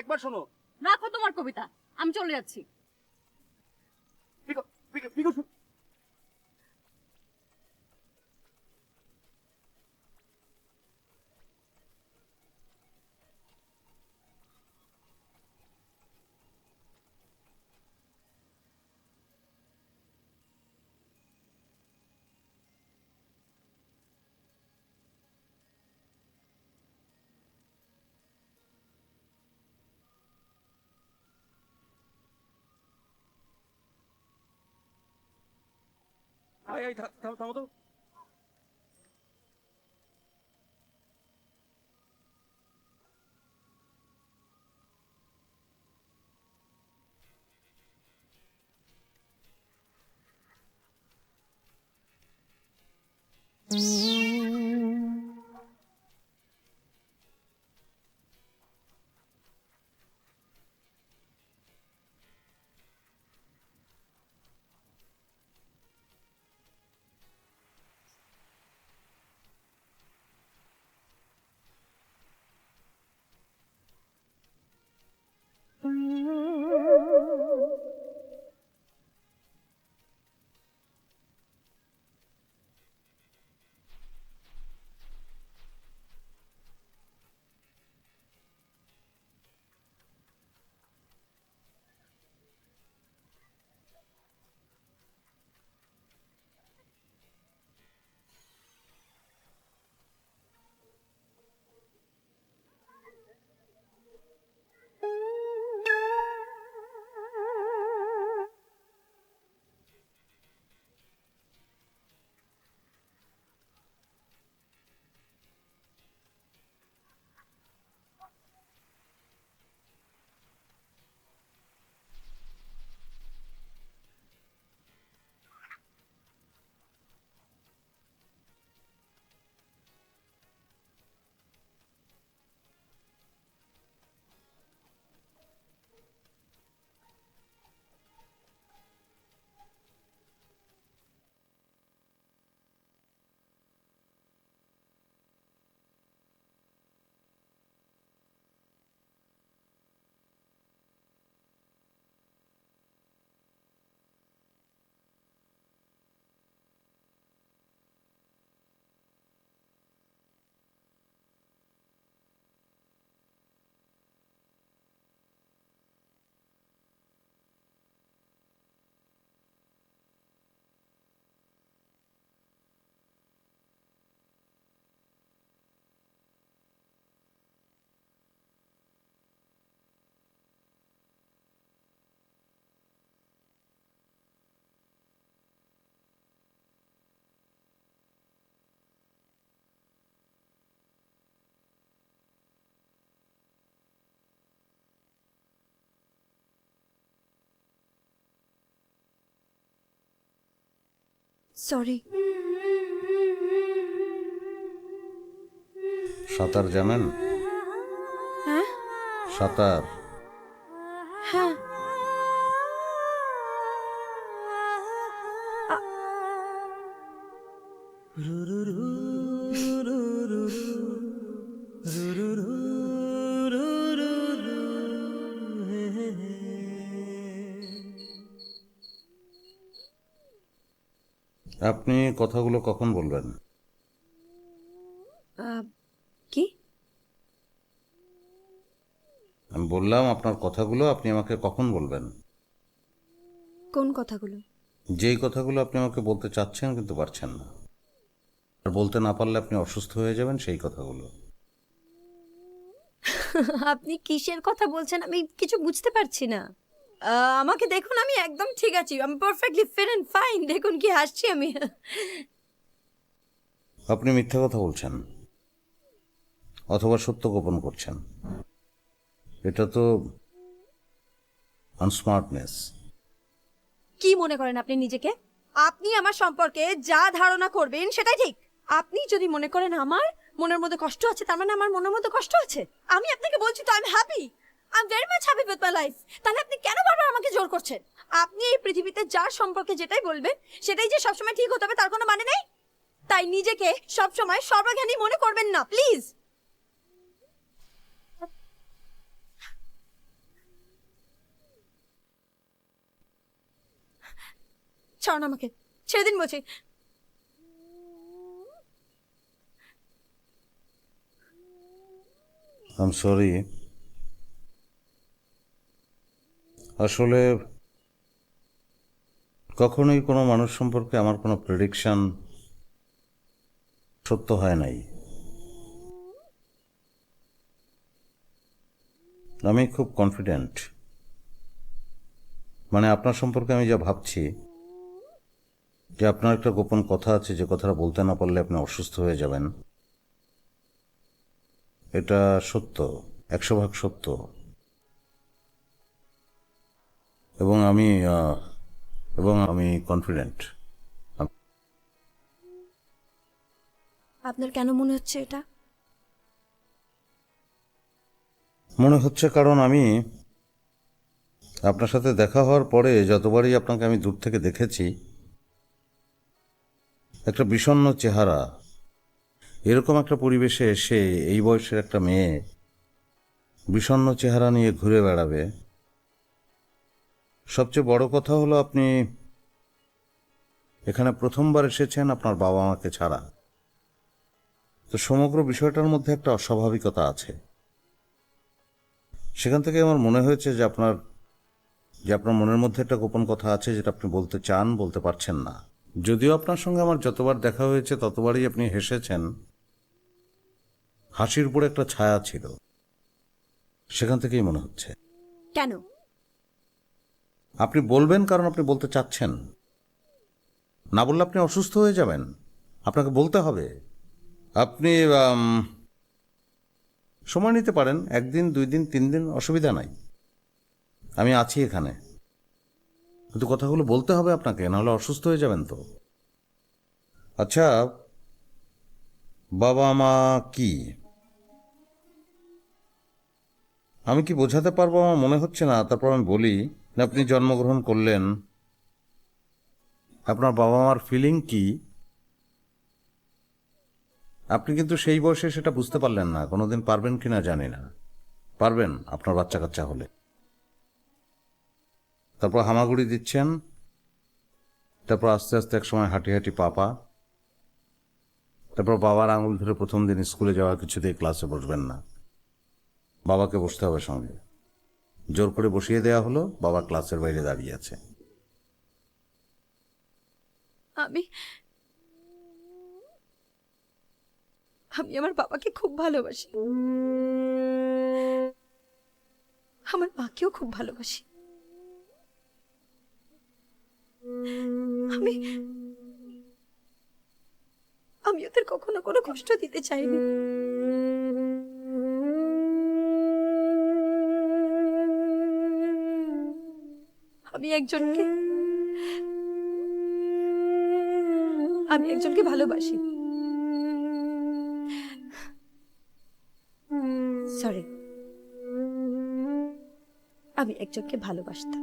একবার শোনো। রাখো তোমার কবিতা, আমি চলে যাচ্ছি। পিকু, পিকু, পিকু, থামো তো। সরি। সাঁতার জানেন? হ্যাঁ সাঁতার? হ্যাঁ। আপনি কথাগুলো কখন বলবেন? কি? আমি বললাম আপনার কথাগুলো আপনি আমাকে কখন বলবেন? কোন কথাগুলো? যেই কথাগুলো আপনি আমাকে বলতে চাচ্ছেন কিন্তু পারছেন না, আর বলতে না পারলে আপনি অসুস্থ হয়ে যাবেন, সেই কথাগুলো। আপনি কিসের কথা বলছেন আমি কিছু বুঝতে পারছি না। আমাকে দেখুন, আমি একদম ঠিক আছি, আমি পারফেক্টলি ফিট এন্ড ফাইন। দেখুন কি হাসছি আমি। আপনি মিথ্যা কথা বলছেন অথবা সত্য গোপন করছেন। এটা তো আনস্মার্টনেস। কি মনে করেন আপনি নিজেকে? আপনি আমার সম্পর্কে যা ধারণা করবেন সেটাই ঠিক। আপনি যদি মনে করেন আমার মনের মধ্যে কষ্ট আছে, তার মানে আমার মনের মধ্যে কষ্ট আছে। আমি আপনাকে বলছি তো, I am happy, I am very much happy with my life. তাহলে আপনি কেন বারবার আমাকে জোর করছেন? আপনি এই পৃথিবীতে যার সম্পর্কে যেটাই বলবেন সেটাই যে সবসময় ঠিক হতে হবে তার কোনো মানে নেই। তাই নিজেকে সবসময় সর্বজ্ঞানী মনে করবেন না, প্লিজ। ছাড়ুন আমাকে, ছেড়ে দিন বলছি। I am sorry. আসলে কখনোই কোনো মানুষ সম্পর্কে আমার কোনো প্রেডিকশন সত্য হয় নাই। আমি খুব কনফিডেন্ট, মানে আপনার সম্পর্কে আমি যা ভাবছি যে আপনার একটা গোপন কথা আছে, যে কথাটা বলতে না পারলে আপনি অসুস্থ হয়ে যাবেন, এটা সত্য, 100% সত্য। এবং আমি কনফিডেন্ট। আপনার কেন মনে হচ্ছে এটা? মনে হচ্ছে কারণ আমি আপনার সাথে দেখা হওয়ার পরে যতবারই আপনাকে আমি দূর থেকে দেখেছি, একটা বিষণ্ণ চেহারা, এরকম একটা পরিবেশে এসে এই বয়সের একটা মেয়ে বিষণ্ণ চেহারা নিয়ে ঘুরে বেড়াবে। সবচেয়ে বড় কথা হলো আপনি এখানে প্রথমবার এসেছেন আপনার বাবা মাকে ছাড়া, তো সমগ্র বিষয়টার মধ্যে একটা অস্বাভাবিকতা আছে। সেখান থেকে আমার মনে হয়েছে যে আপনার মনের মধ্যে একটা গোপন কথা আছে যেটা আপনি বলতে চান, বলতে পারছেন না। যদিও আপনার সঙ্গে আমার যতবার দেখা হয়েছে ততবারই আপনি হেসেছেন, হাসির উপরে একটা ছায়া ছিল, সেখান থেকেই মনে হচ্ছে। কেন? আপনি বলবেন কারণ আপনি বলতে চাচ্ছেন, না বললে আপনি অসুস্থ হয়ে যাবেন, আপনাকে বলতে হবে। আপনি সময় নিতে পারেন, 1 দিন 2 দিন 3 দিন, অসুবিধা নাই, আমি আছি এখানে। কিন্তু কথাগুলো বলতে হবে আপনাকে, নাহলে অসুস্থ হয়ে যাবেন তো। আচ্ছা, বাবা মা কি আমি কি বোঝাতে পারবো? আমার মনে হচ্ছে না, তারপর আমি বলি। আপনি জন্মগ্রহণ করলেন, আপনার বাবা মার ফিলিং কি আপনি কিন্তু সেই বয়সে সেটা বুঝতে পারলেন না। কোনোদিন পারবেন কিনা জানি না। পারবেন আপনার বাচ্চা কাচ্চা হলে। তারপর হামাগুড়ি দিচ্ছেন, তারপর আস্তে আস্তে এক সময় হাঁটি হাঁটি পাপা, তারপর বাবার আঙুল ধরে প্রথম দিন স্কুলে যাওয়া, কিছুতেই ক্লাসে বসবেন না, বাবাকে বসতে হবে সঙ্গে। জোর করে বসিয়ে দেয়া হলো, বাবা ক্লাসের বাইরে দাঁড়িয়ে আছে। আমি আমার বাবাকে খুব ভালোবাসি, আমার মাকেও খুব ভালোবাসি। আমি ওদের কখনো কোনো কষ্ট দিতে চাইনি। আমি একজনকে আমি একজনকে ভালোবাসি। সরি, আমি একজনকে ভালোবাসতাম।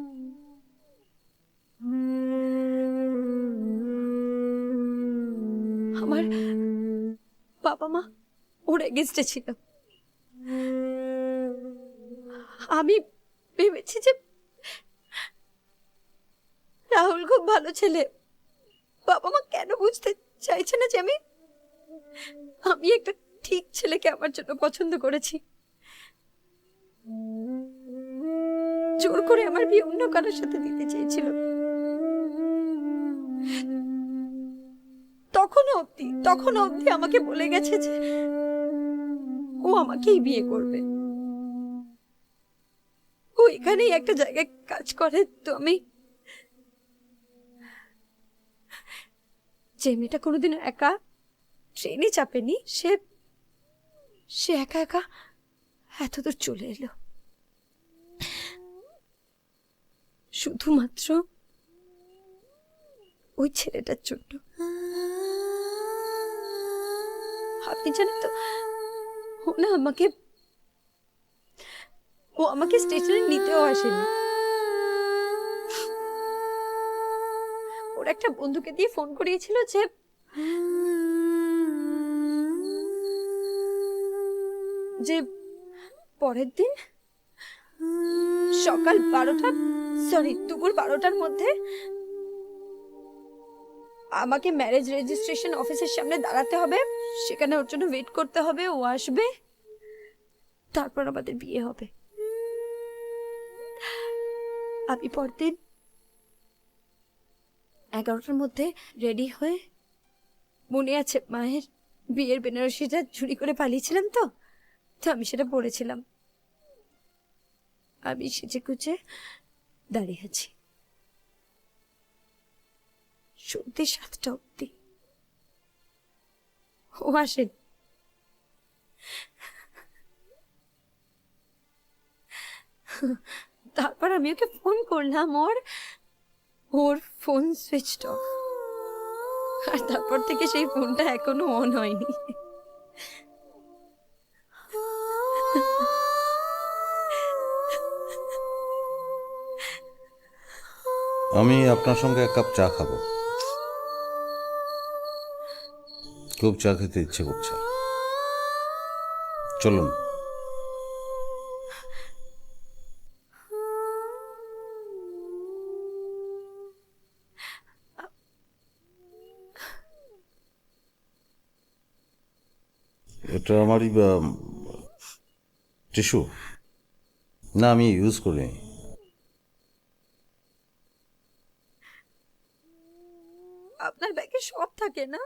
আমার বাবা মা ওর এগেইনস্টে ছিল। আমি ভেবেছি যে রাহুল খুব ভালো ছেলে। বাবা মা কেন বুঝতে চাইছে না যে আমি একটা ঠিক ছেলেকে আমার জন্য পছন্দ করেছি। জোর করে আমার বিয়ে অন্য কারোর সাথে দিতে চেয়েছিল। তখনও অবধি আমাকে বলে গেছে যে ও আমাকেই বিয়ে করবে। ও এখানেই একটা জায়গায় কাজ করে। তো আমি, যে মেয়েটা কোনোদিন একা ট্রেনে চাপেনি, সে একা একা এতদূর চলে এলো শুধুমাত্র ওই ছেলেটার জন্য। আপনি জানেন তো, ও আমাকে স্টেশনে নিতেও আসেনি। ওর একটা বন্ধুকে দিয়ে ফোন করিয়েছিল যে পরের দিন সকাল 12টা, দুপুর 12টার মধ্যে আমাকে ম্যারেজ রেজিস্ট্রেশন অফিসের সামনে দাঁড়াতে হবে। সেখানে ওর জন্য ওয়েট করতে হবে। ও আসবে, তারপর আমাদের বিয়ে হবে। আমি পরদিন 11টার মধ্যে রেডি হয়ে, মনে আছে মায়ের বিয়ের বেনারসিটা চুরি করে পালিয়েছিলাম, তো আমি সেটা পরেছিলাম। আমি সেজে গুজে দাঁড়িয়ে আছি সন্ধ্যে 7টা অব্দি। ও আসেন। তারপর আমি ওকে ফোন করলাম, ওর ফোন সুইচড অফ। আর তারপর থেকে সেই ফোনটা এখনো অন হয়নি। আমি আপনার সঙ্গে 1 কাপ চা খাবো। খুব চা খেতে ইচ্ছে করছে, চলুন। এটা আমারই টিস্যু না, আমি ইউজ করি। আপনার ব্যাগে সব থাকে না?